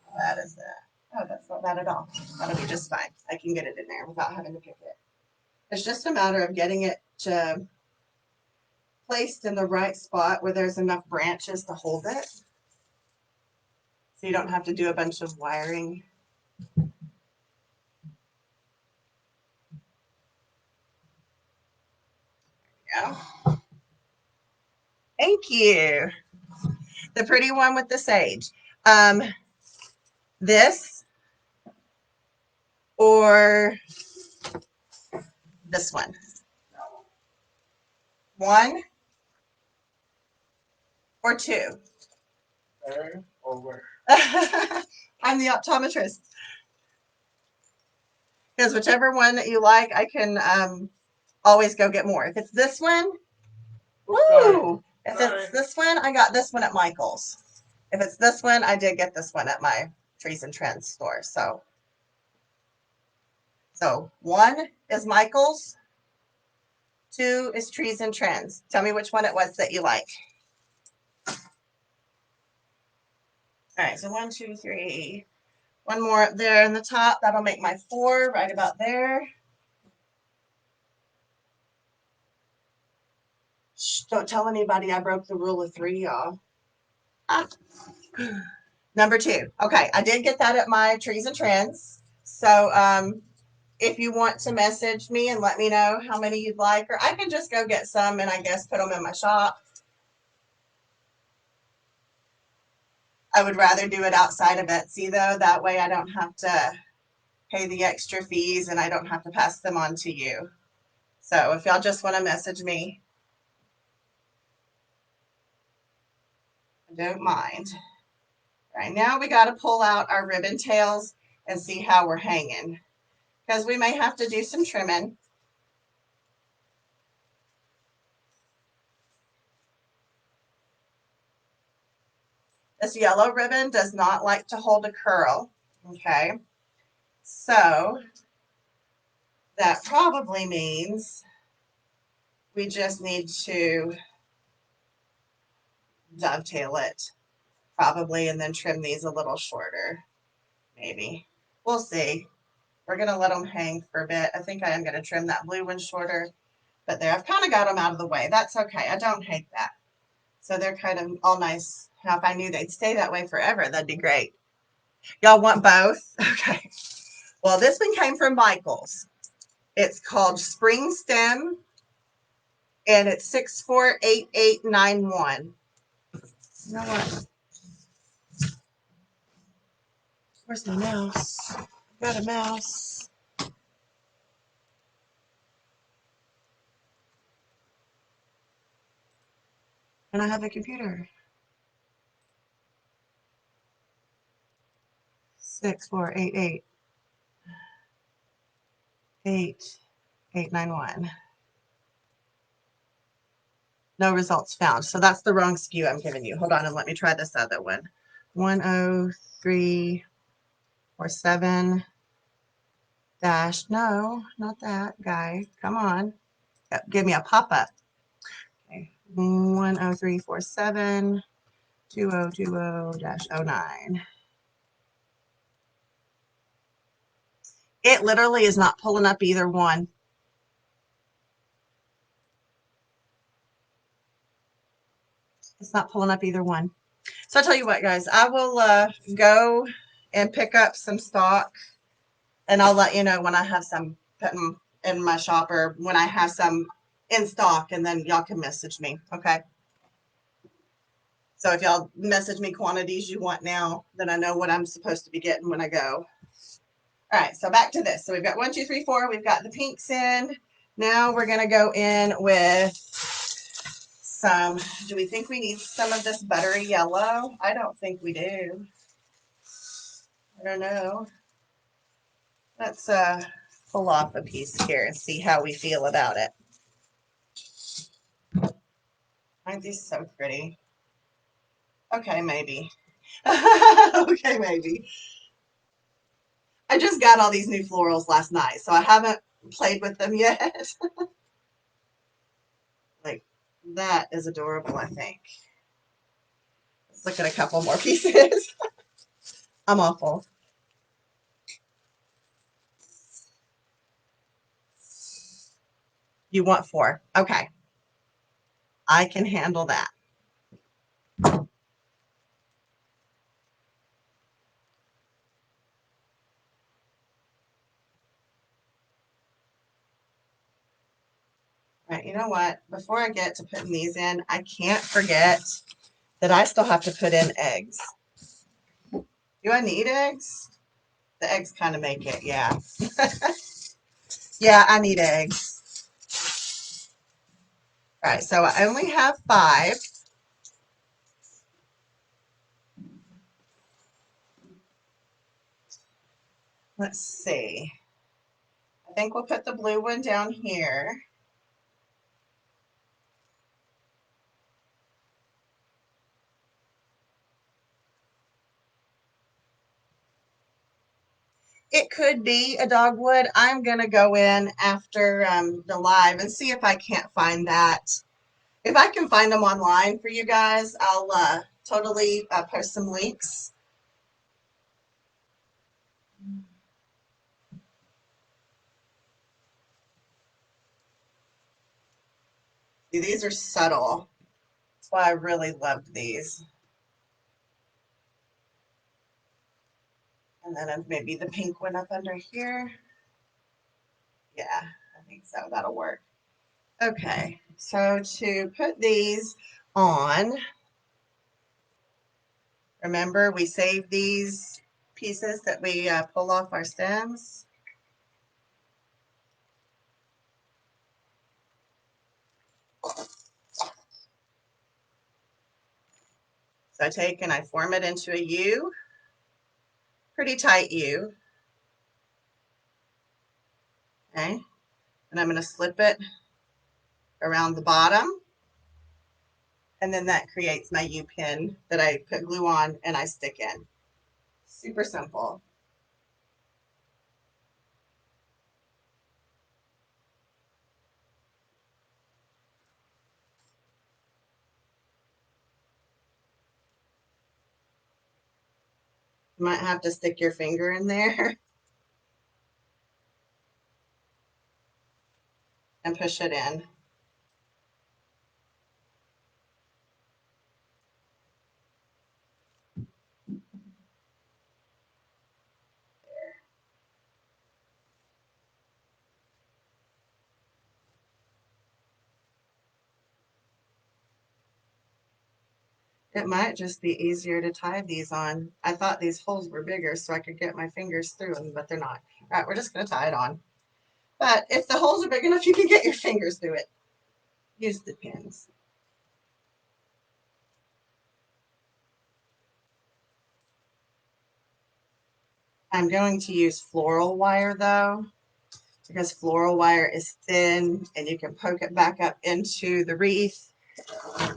How bad is that? Oh, that's not bad at all. That'll be just fine. I can get it in there without having to pick it. It's just a matter of getting it to placed in the right spot where there's enough branches to hold it. So you don't have to do a bunch of wiring. Yeah. Thank you. The pretty one with the sage. This or this one. One or two. There or where? I'm the optometrist. Because whichever one that you like, I can always go get more. If it's this one, woo! If it's this one, I got this one at Michael's. If it's this one, I did get this one at my Trees and Trends store. So one is Michael's, two is Trees and Trends. Tell me which one it was that you like. All right, so 1, 2, 3. One more up there in the top. That'll make my 4 right about there. Shh, don't tell anybody I broke the rule of 3, y'all. Ah. Number 2. Okay, I did get that at my Trees and Trends. So if you want to message me and let me know how many you'd like, or I can just go get some and I guess put them in my shop. I would rather do it outside of Etsy though. That way I don't have to pay the extra fees and I don't have to pass them on to you. So if y'all just want to message me, I don't mind. Right now we got to pull out our ribbon tails and see how we're hanging, because we may have to do some trimming. This yellow ribbon does not like to hold a curl, okay? So that probably means we just need to dovetail it, probably, and then trim these a little shorter, maybe. We'll see. We're going to let them hang for a bit. I think I am going to trim that blue one shorter, but there, I've kind of got them out of the way. That's okay. I don't hate that. So they're kind of all nice. Now, if I knew they'd stay that way forever, that'd be great. Y'all want both? Okay. Well, this one came from Michael's. It's called Spring Stem, and it's 648891. You know what? Where's my mouse? I've got a mouse. And I have a computer. 64888891. No results found. So that's the wrong SKU I'm giving you. Hold on and let me try this other one. 10347 dash. No, not that guy. Come on. Give me a pop-up. Okay. 10347 2020-09. It literally is not pulling up either one. It's not pulling up either one. So I'll tell you what, guys, I will go and pick up some stock, and I'll let you know when I have some putting in my shop, or when I have some in stock, and then y'all can message me, okay? So if y'all message me quantities you want now, then I know what I'm supposed to be getting when I go. All right, so back to this. So we've got 1, 2, 3, 4. We've got the pinks in. Now we're going to go in with some, do we think we need some of this buttery yellow? I don't think we do. I don't know. Let's pull off a piece here and see how we feel about it. Aren't these so pretty? Okay, maybe. Okay, maybe. I just got all these new florals last night, so I haven't played with them yet. Like, that is adorable, I think. Let's look at a couple more pieces. I'm awful. You want 4. Okay. I can handle that. Right, you know what? Before I get to putting these in, I can't forget that I still have to put in eggs. Do I need eggs? The eggs kind of make it, yeah. Yeah, I need eggs. All right, so I only have 5. Let's see. I think we'll put the blue one down here. It could be a dogwood. I'm going to go in after the live and see if I can't find that. If I can find them online for you guys, I'll totally post some links. See, these are subtle. That's why I really loved these. And then maybe the pink one up under here. Yeah, I think so. That'll work. Okay, so to put these on, remember we saved these pieces that we pull off our stems. So I take and I form it into a U, pretty tight U. Okay, and I'm going to slip it around the bottom. And then that creates my U pin that I put glue on and I stick in. Super simple. You might have to stick your finger in there and push it in. It might just be easier to tie these on. I thought these holes were bigger so I could get my fingers through them, but they're not. All right, we're just going to tie it on. But if the holes are big enough, you can get your fingers through it. Use the pins. I'm going to use floral wire though, because floral wire is thin and you can poke it back up into the wreath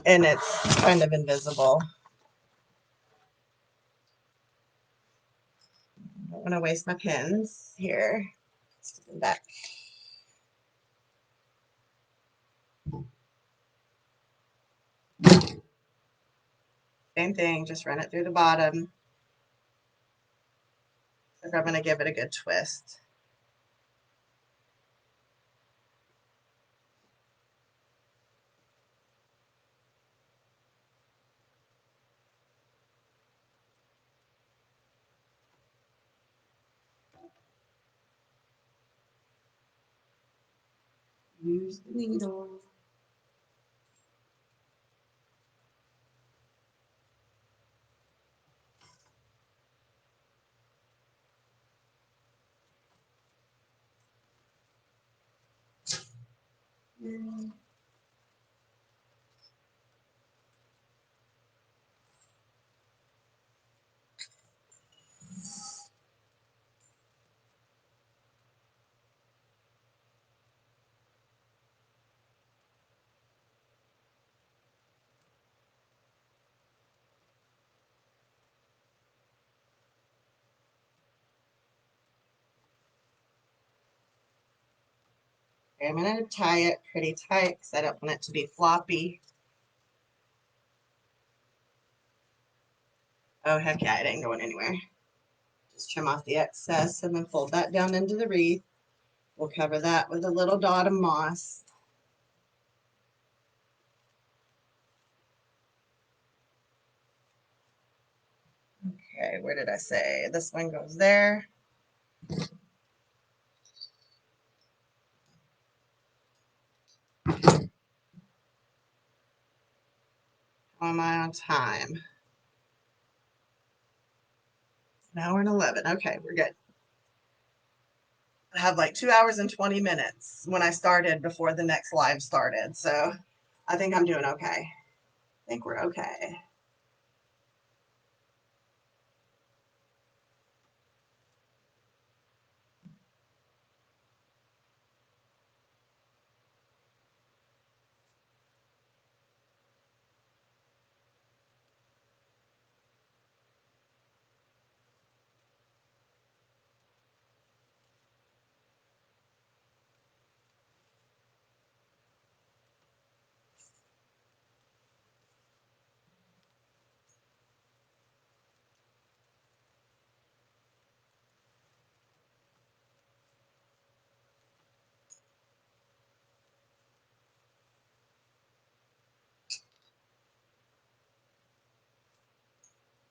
and it's kind of invisible. I don't want to waste my pins here. Stick them back. Same thing, just run it through the bottom. So I'm going to give it a good twist. Use the needle. Okay, I'm going to tie it pretty tight because I don't want it to be floppy. Oh, heck yeah, it ain't going anywhere. Just trim off the excess and then fold that down into the wreath. We'll cover that with a little dot of moss. Okay, where did I say? This one goes there. How am I on time? An hour and 11. Okay, we're good. I have like 2 hours and 20 minutes when I started before the next live started. So I think I'm doing okay. I think we're okay.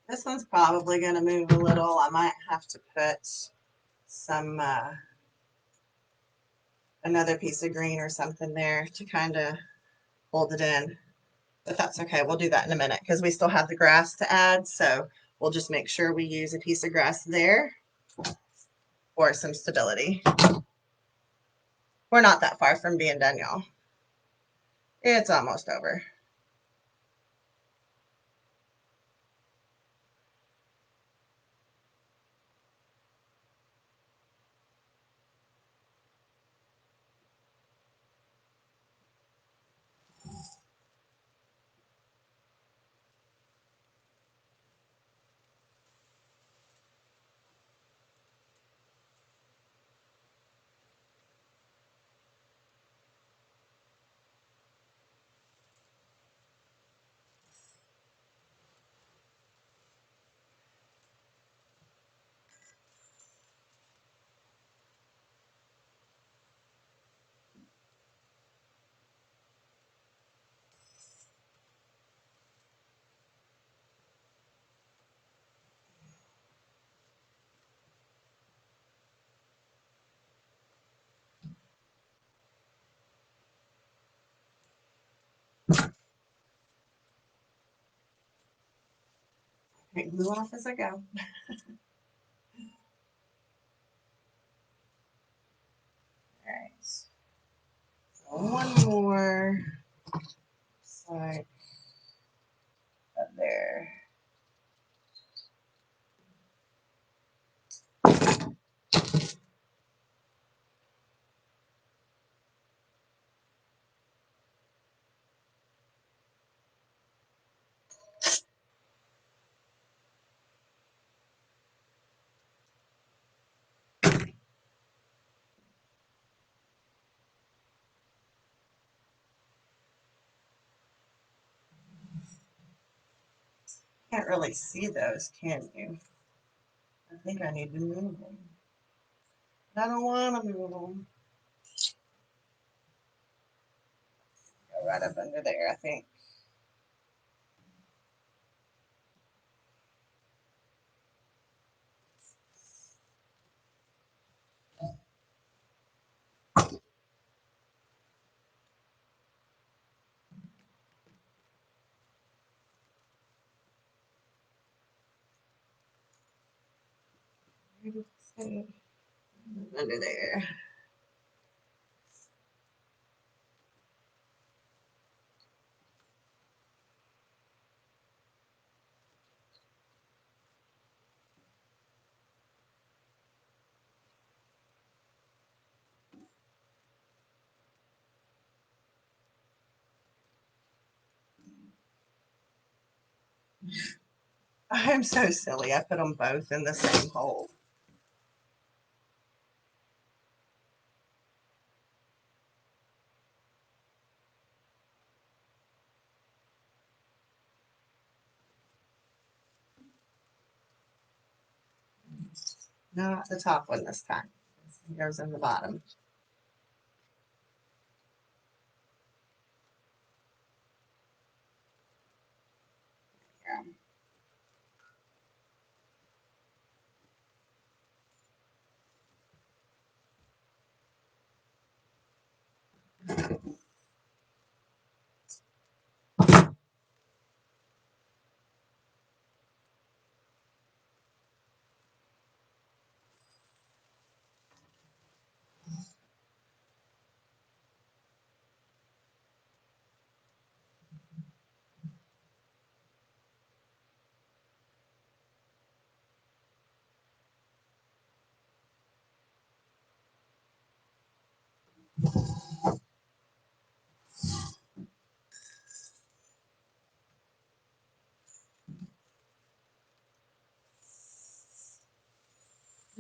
This one's probably going to move a little. I might have to put some another piece of green or something there to kind of hold it in. But that's okay. We'll do that in a minute because we still have the grass to add. So we'll just make sure we use a piece of grass there for some stability. We're not that far from being done, y'all. It's almost over. Take glue off as I go. All right. So one more side up there. Can't really see those, can you? I think I need to move them. I don't want to move them. Go right up under there, I think. Under there. I'm so silly. I put them both in the same hole. Not the top one this time. It goes in the bottom. Yeah.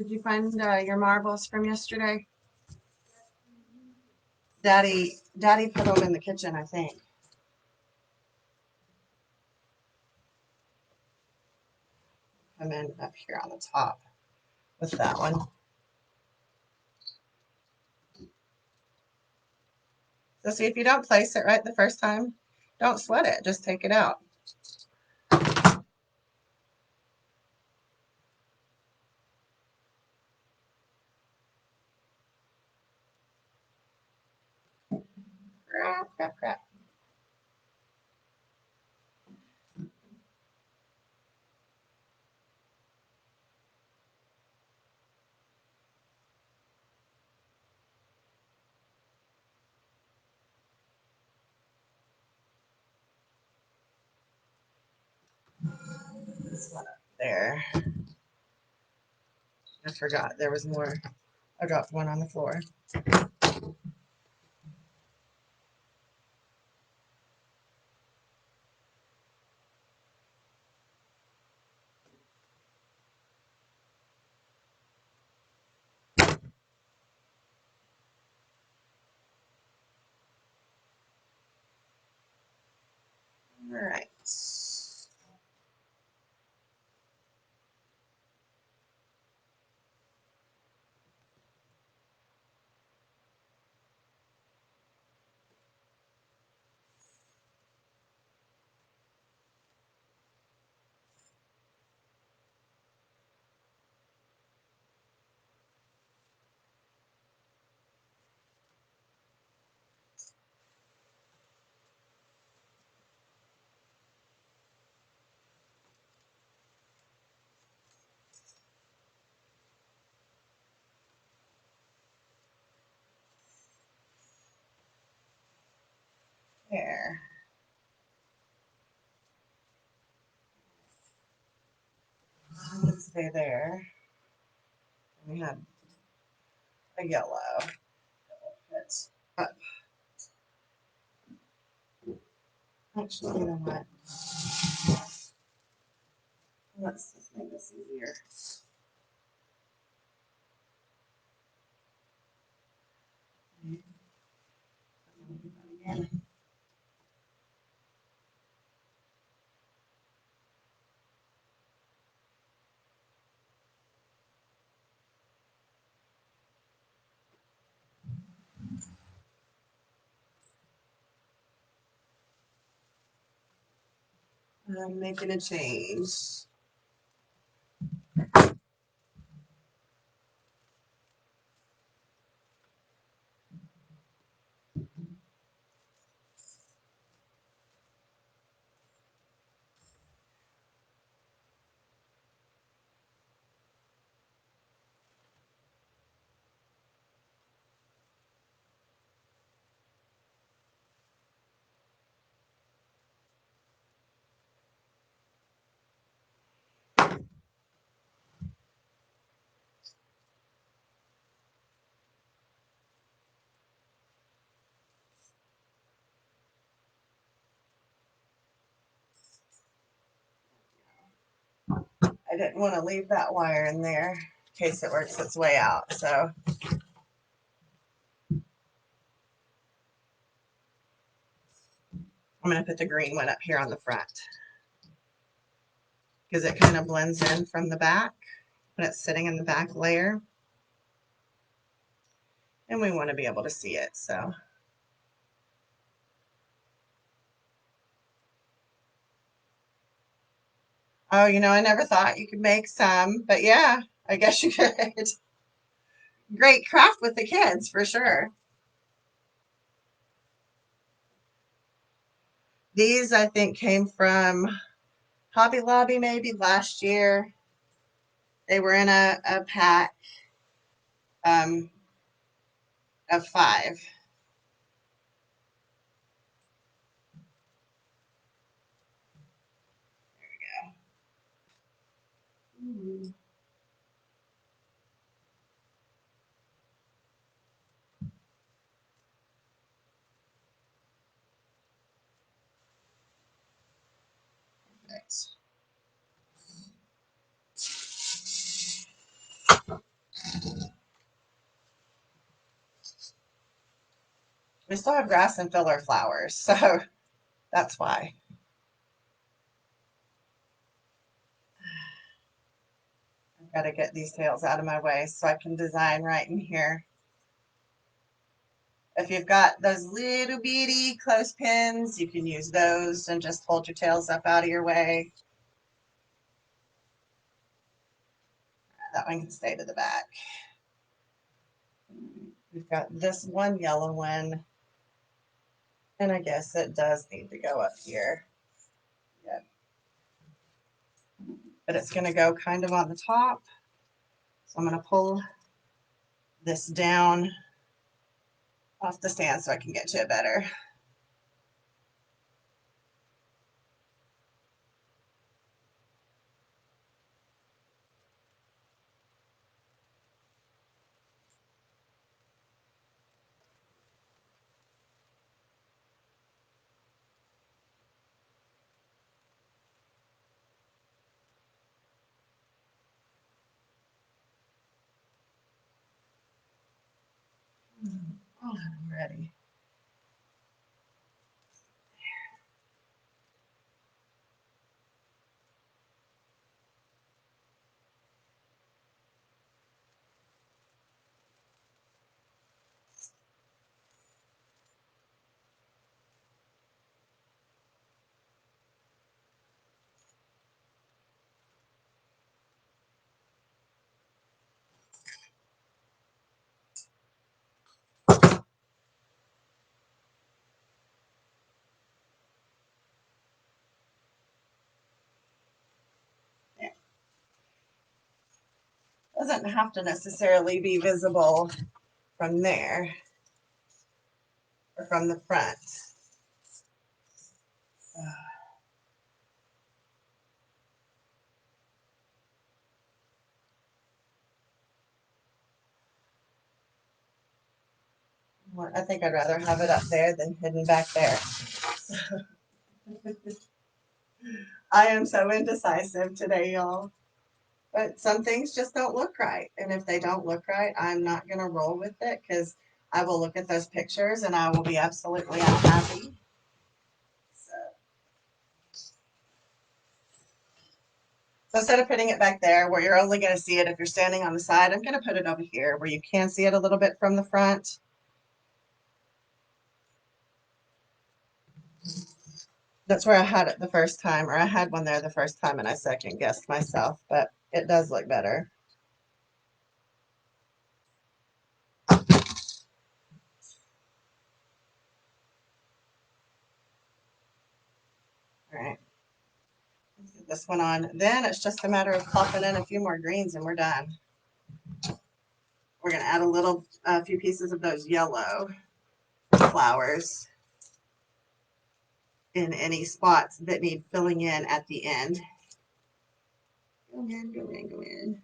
Did you find your marbles from yesterday? Daddy put them in the kitchen, I think. Come in up here on the top with that one. So see, if you don't place it right the first time, don't sweat it. Just take it out. Crap, crap, crap. This one up there. I forgot there was more. I dropped one on the floor. All right. There. Let's stay there. We have a yellow. Fit up. Actually, you know what? Let's just make this easier. Again. I'm making a change. I didn't want to leave that wire in there in case it works its way out. So I'm going to put the green one up here on the front because it kind of blends in from the back when it's sitting in the back layer. And we want to be able to see it. So oh, you know, I never thought you could make some, but yeah, I guess you could. Great craft with the kids for sure. These I think came from Hobby Lobby maybe last year. They were in a pack of 5. Mm. Right. We still have grass and filler flowers, so that's why. I've got to get these tails out of my way so I can design right in here. If you've got those little bitty clothespins, you can use those and just hold your tails up out of your way. That one can stay to the back. We've got this one yellow one, and I guess it does need to go up here. Yep. But it's going to go kind of on the top. So I'm going to pull this down off the stand so I can get to it better. Oh, I'm ready. Doesn't have to necessarily be visible from there or from the front. I think I'd rather have it up there than hidden back there. I am so indecisive today, y'all. But some things just don't look right. And if they don't look right, I'm not going to roll with it because I will look at those pictures and I will be absolutely unhappy. So instead of putting it back there where you're only going to see it if you're standing on the side, I'm going to put it over here where you can see it a little bit from the front. That's where I had it the first time, or I had one there the first time and I second guessed myself, but it does look better. All right. Let's get this one on. Then it's just a matter of popping in a few more greens and we're done. We're going to add a few pieces of those yellow flowers in any spots that need filling in at the end. Go in, go in, go in.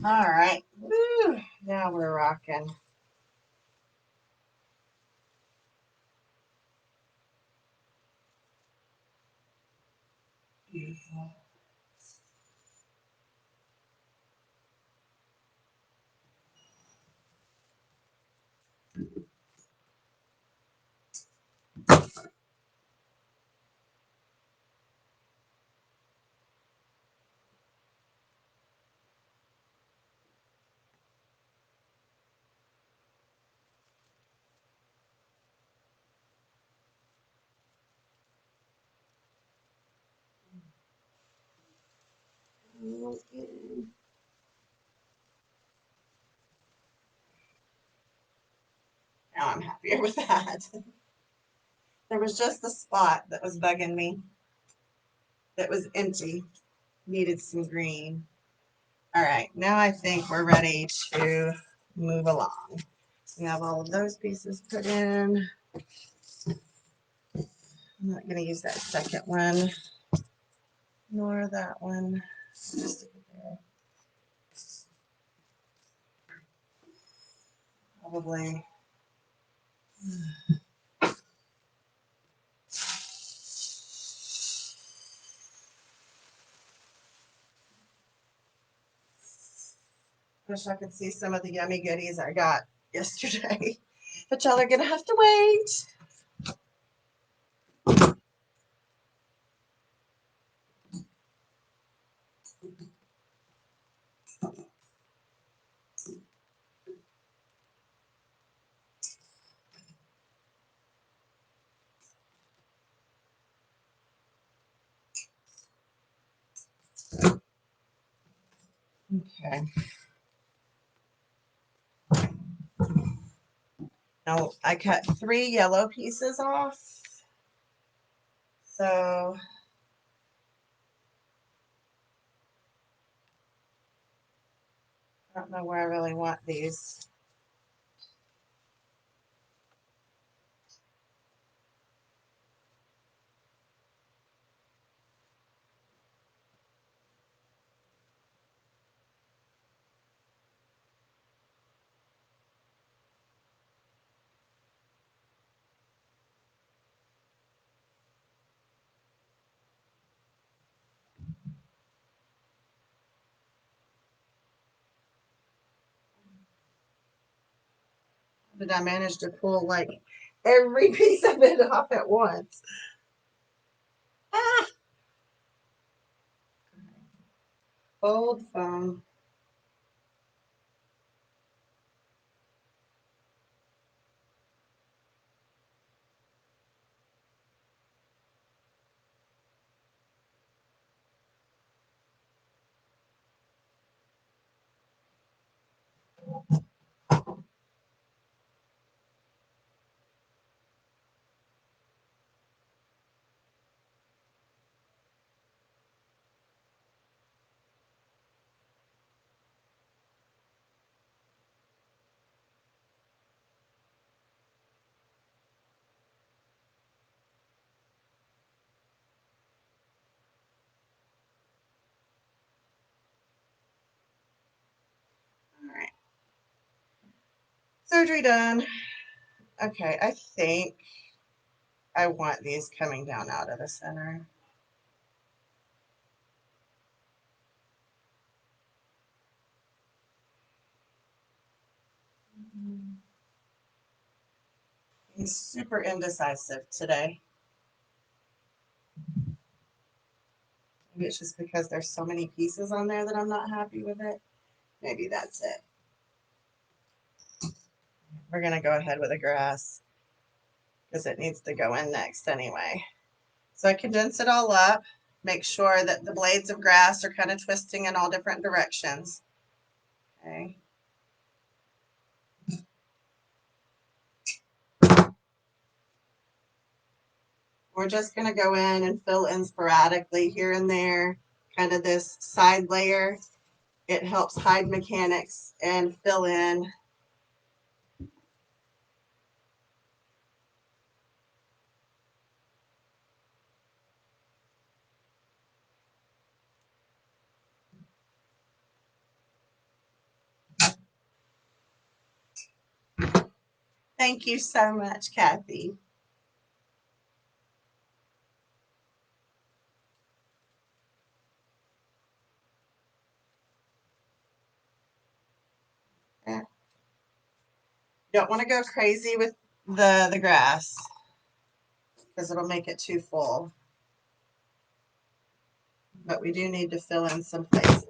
All right. Woo, now we're rocking. Beautiful. go in. Now I'm happier with that. There was just the spot that was bugging me that was empty, needed some green. All right, now I think we're ready to move along. We have all of those pieces put in. I'm not going to use that second one, nor that one. Just stick it there. Probably. Wish I could see some of the yummy goodies I got yesterday, but y'all are going to have to wait. Okay. Now I cut 3 yellow pieces off. So I don't know where I really want these. But I managed to pull like every piece of it off at once. Ah! Old phone. All right. Surgery done. Okay, I think I want these coming down out of the center. He's super indecisive today. Maybe it's just because there's so many pieces on there that I'm not happy with it. Maybe that's it. We're going to go ahead with the grass because it needs to go in next anyway. So I condense it all up. Make sure that the blades of grass are kind of twisting in all different directions. Okay. We're just going to go in and fill in sporadically here and there, kind of this side layer. It helps hide mechanics and fill in. Thank you so much, Kathy. Yeah. Don't want to go crazy with the grass because it'll make it too full. But we do need to fill in some places.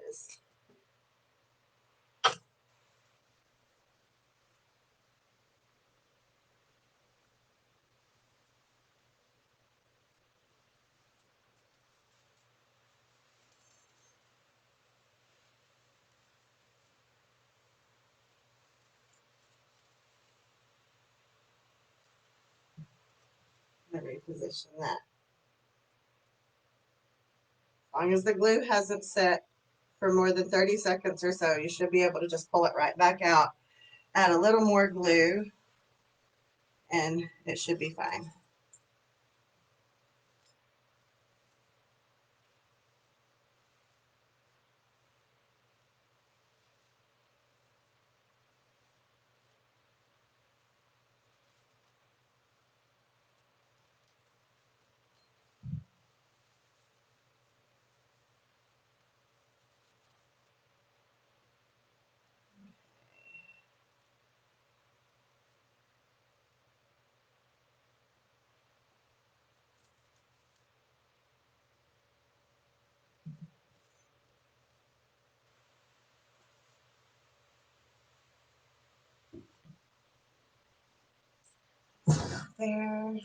I'm going to reposition that. As long as the glue hasn't set for more than 30 seconds or so, you should be able to just pull it right back out, add a little more glue, and it should be fine. There.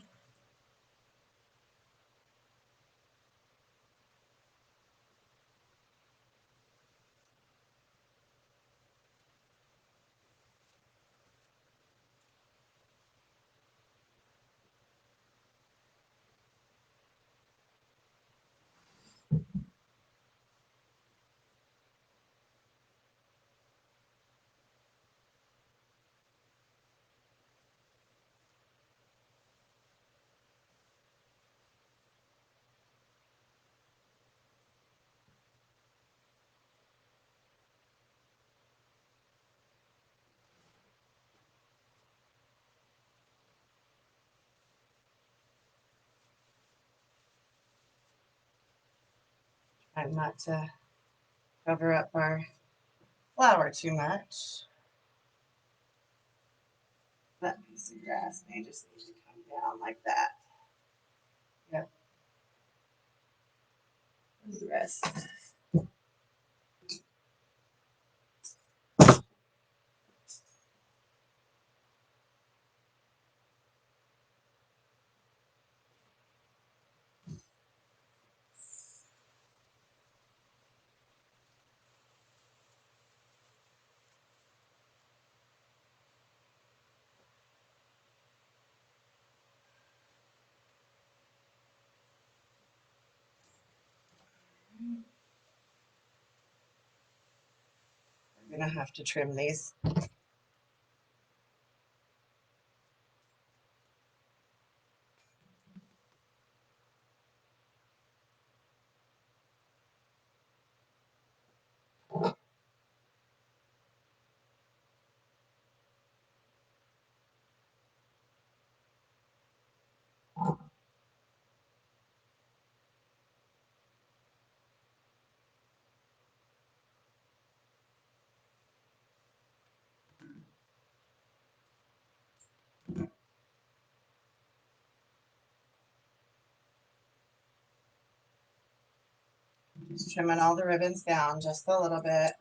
Try not to cover up our flour too much. That piece of grass may just need to come down like that. Yep. And the rest. We're gonna have to trim these. Just trimming all the ribbons down just a little bit.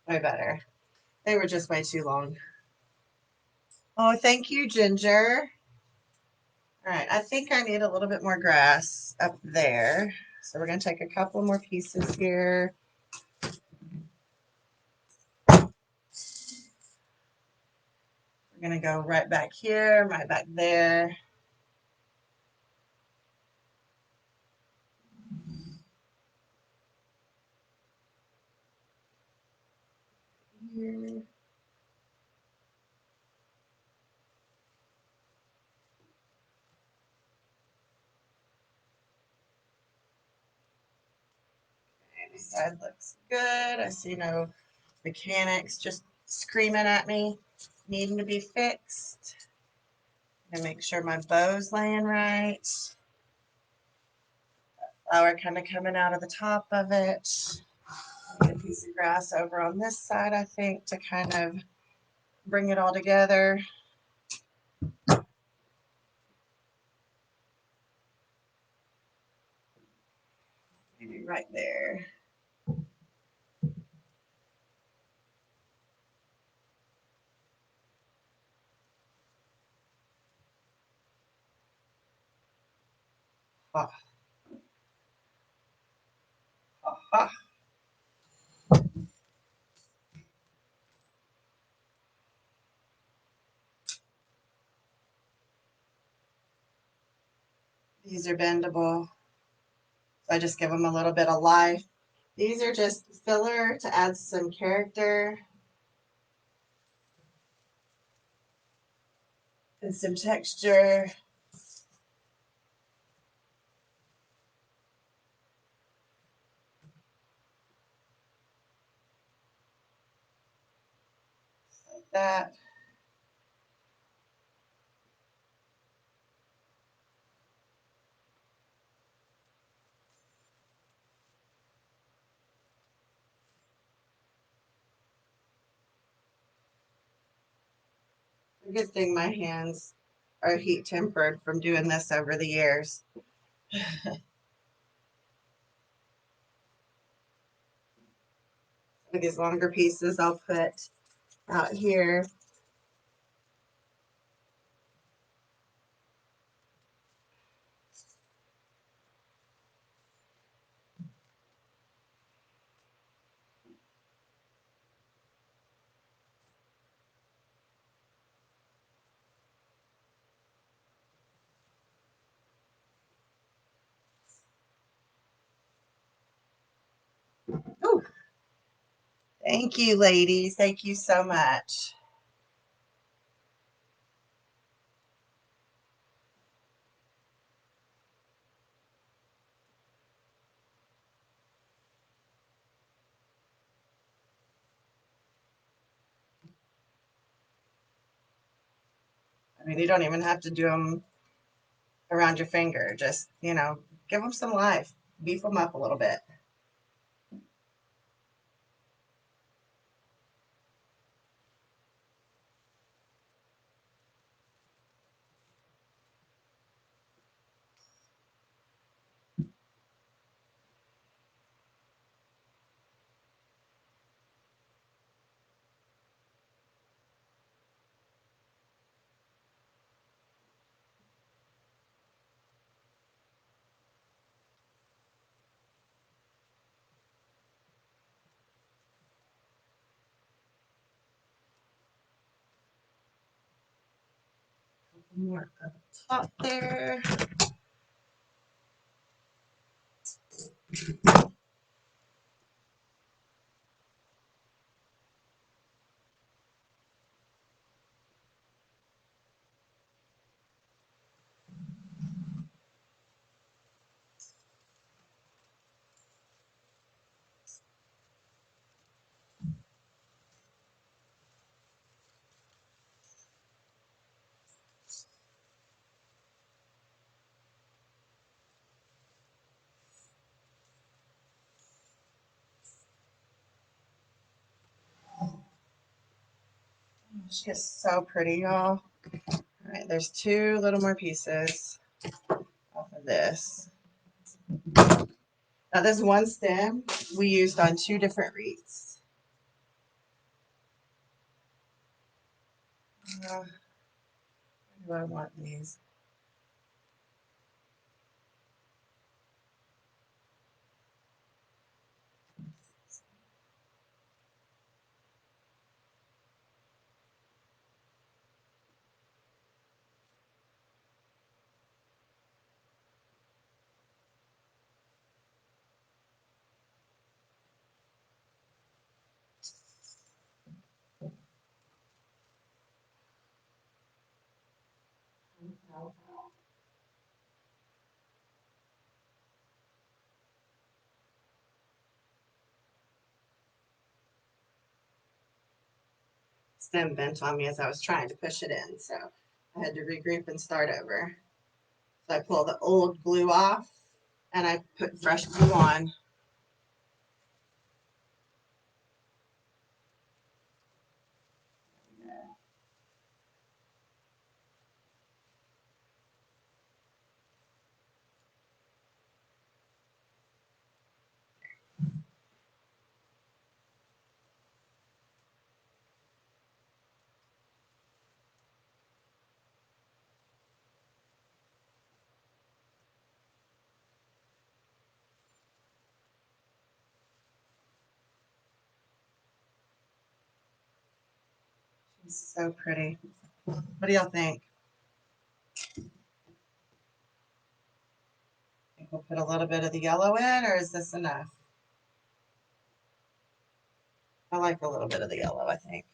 Way better. They were just way too long. Oh, thank you, Ginger. All right, I think I need a little bit more grass up there. So we're going to take a couple more pieces here. We're going to go right back here, right back there. here. This side looks good. I see no mechanics just screaming at me, needing to be fixed. And make sure my bow's laying right. Flower kind of coming out of the top of it. Get a piece of grass over on this side, I think, to kind of bring it all together. Maybe right there. Ah, ah, ah. These are bendable. So I just give them a little bit of life. These are just filler to add some character and some texture. Like that. A good thing my hands are heat tempered from doing this over the years. Some of these longer pieces I'll put out here. Ooh, thank you, ladies. Thank you so much. I mean, you don't even have to do them around your finger. Just, give them some life. Beef them up a little bit. More up top there. She is so pretty, y'all. All right, there's two little more pieces off of this. Now, this one stem we used on two different wreaths. Where do I want these? Stem bent on me as I was trying to push it in, so I had to regroup and start over. So I pull the old glue off and I put fresh glue on. It's so pretty. What do y'all think? Think we'll put a little bit of the yellow in, or is this enough? I like a little bit of the yellow, I think.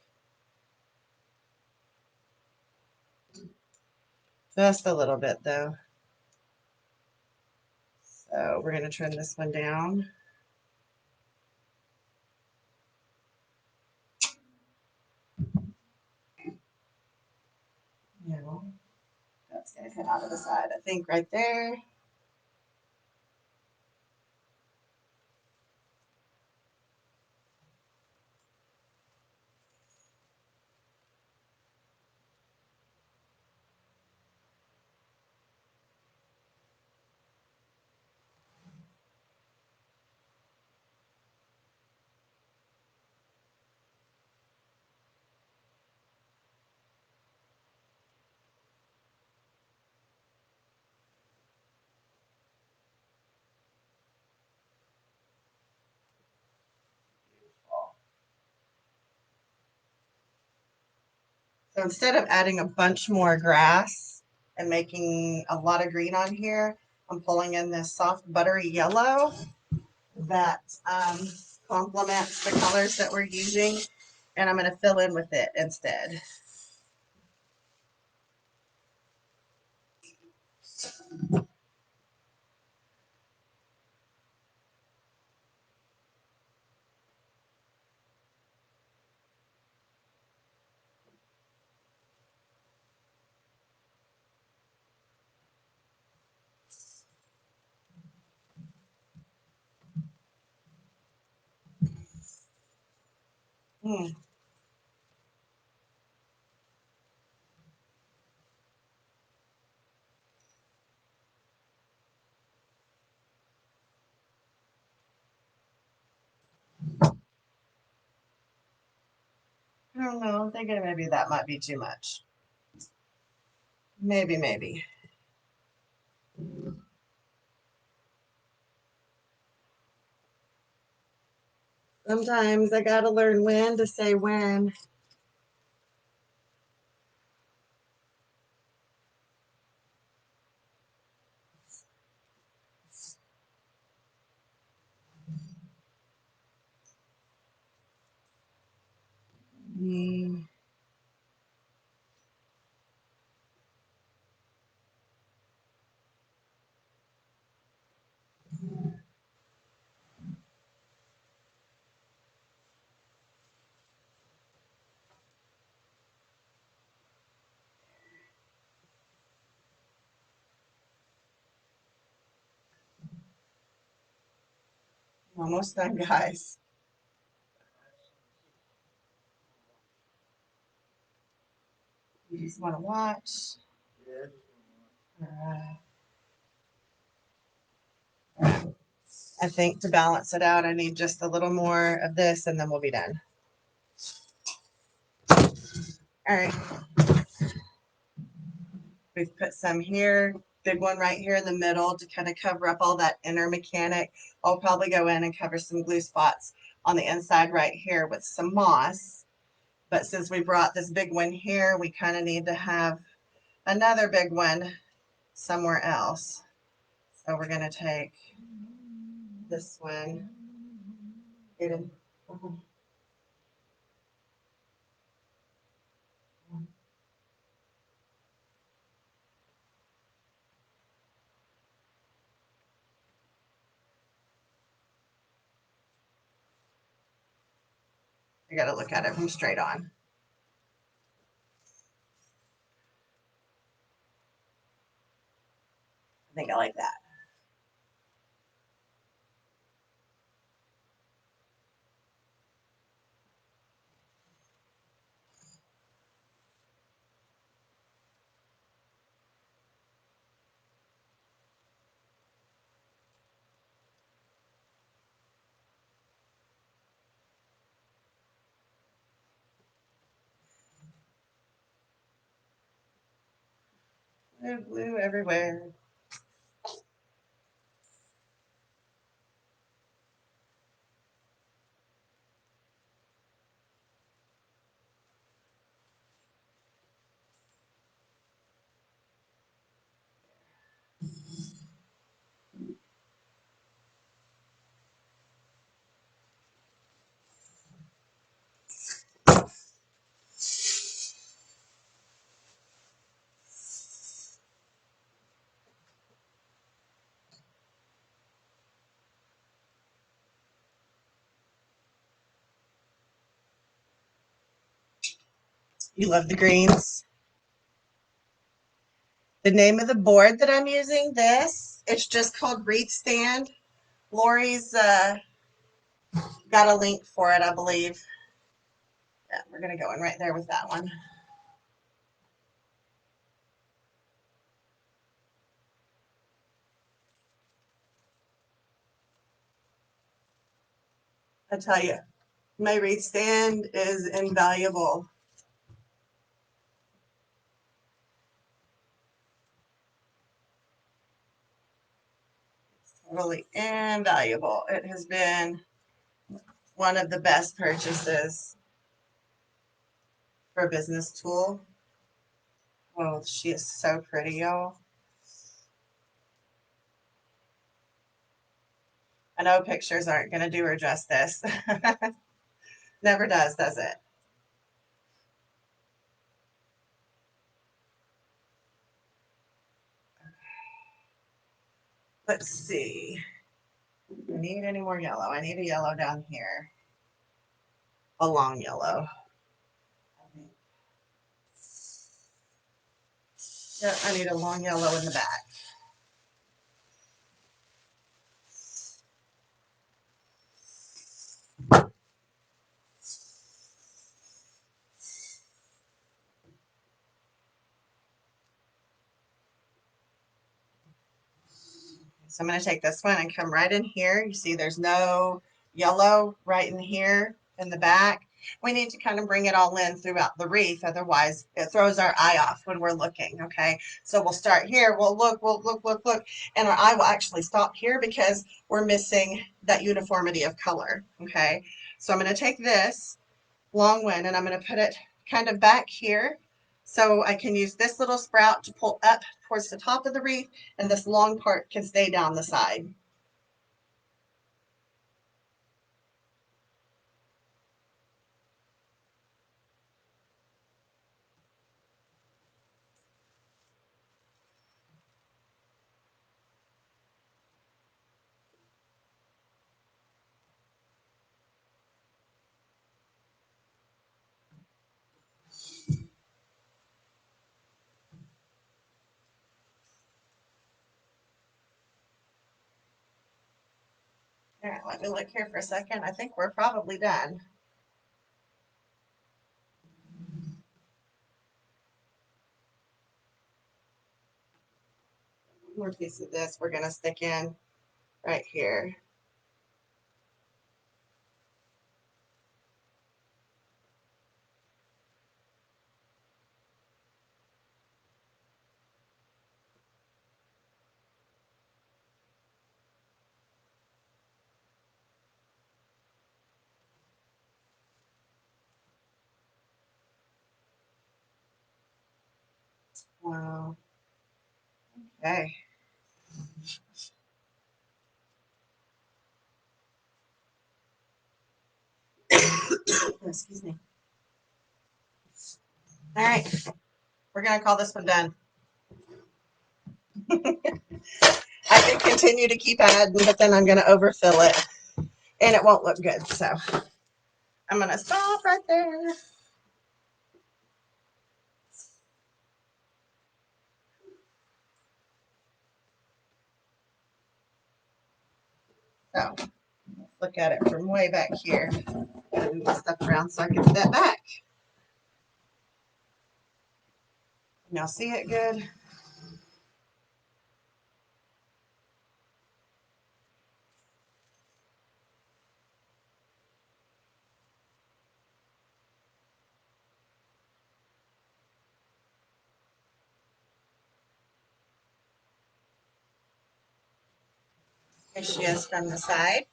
Just a little bit, though. So we're going to trim this one down. No, that's going to come out of the side, I think, right there. So instead of adding a bunch more grass and making a lot of green on here, I'm pulling in this soft buttery yellow that complements the colors that we're using, and I'm going to fill in with it instead. I don't know. I'm thinking maybe that might be too much. Maybe. Sometimes I gotta learn when to say when. Almost done, guys. You just want to watch. I think to balance it out, I need just a little more of this, and then we'll be done. All right. We've put some here, big one right here in the middle to kind of cover up all that inner mechanic. I'll probably go in and cover some glue spots on the inside right here with some moss. But since we brought this big one here, we kind of need to have another big one somewhere else. So we're going to take this one. got to look at it from straight on. I think I like that. Blue, blue everywhere. You love the greens. The name of the board that I'm using, it's just called Wreath Stand. Lori's got a link for it, I believe. Yeah, we're going to go in right there with that one. I tell you, my wreath stand is invaluable. It's totally invaluable. It has been one of the best purchases for a business tool. Oh, she is so pretty, y'all. I know pictures aren't going to do her justice. Never does it? Let's see. Do I need any more yellow? I need a yellow down here. A long yellow. Yeah, I need a long yellow in the back. So I'm going to take this one and come right in here. You see there's no yellow right in here in the back. We need to kind of bring it all in throughout the wreath. Otherwise, it throws our eye off when we're looking, okay? So we'll start here. We'll look. And our eye will actually stop here because we're missing that uniformity of color, okay? So I'm going to take this long one and I'm going to put it kind of back here. So I can use this little sprout to pull up towards the top of the wreath, and this long part can stay down the side. All right, let me look here for a second. I think we're probably done. One more piece of this we're going to stick in right here. Wow. Okay. Excuse me. All right. We're going to call this one done. I can continue to keep adding, but then I'm going to overfill it and it won't look good. So I'm going to stop right there. So look at it from way back here. Move my stuff around so I can step back. Y'all see it good? Here she is from the side.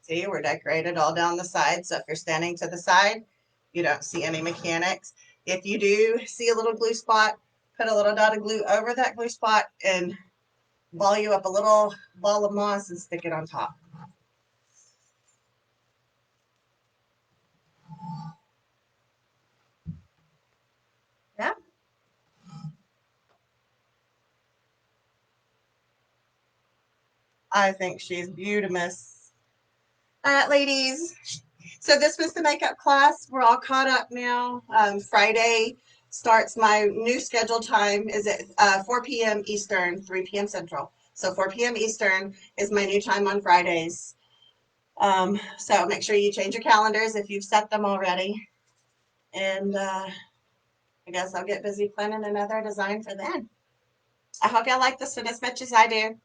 See, we're decorated all down the side. So if you're standing to the side, you don't see any mechanics. If you do see a little glue spot, put a little dot of glue over that glue spot and ball you up a little ball of moss and stick it on top. Yeah. I think she's beautiful. All right, ladies. So this was the makeup class. We're all caught up now. Friday starts my new schedule time is at 4 p.m. Eastern, 3 p.m. Central. So 4 p.m. Eastern is my new time on Fridays. So make sure you change your calendars if you've set them already. And I guess I'll get busy planning another design for then. I hope y'all like this one as much as I do.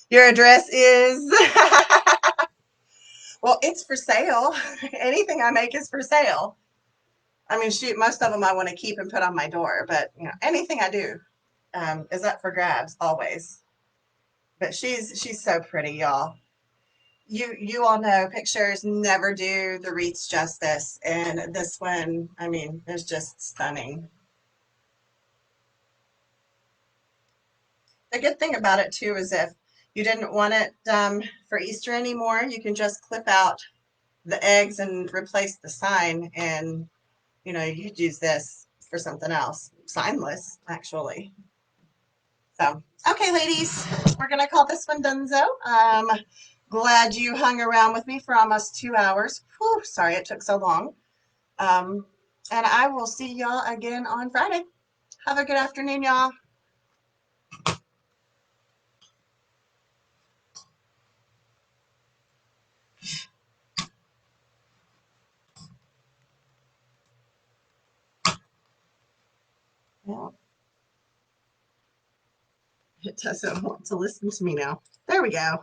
Your address is... Well, it's for sale. Anything I make is for sale. I mean, shoot, most of them I want to keep and put on my door, but you know, anything I do is up for grabs always. But she's so pretty, y'all. You all know pictures never do the wreaths justice, and this one, I mean, is just stunning. The good thing about it too is if you didn't want it for Easter anymore, you can just clip out the eggs and replace the sign, and you know, you could use this for something else. Signless, actually. So, okay, ladies, we're going to call this one donezo. Glad you hung around with me for almost 2 hours. Whew, sorry it took so long. And I will see y'all again on Friday. Have a good afternoon, y'all. Well, it doesn't want to listen to me now. There we go.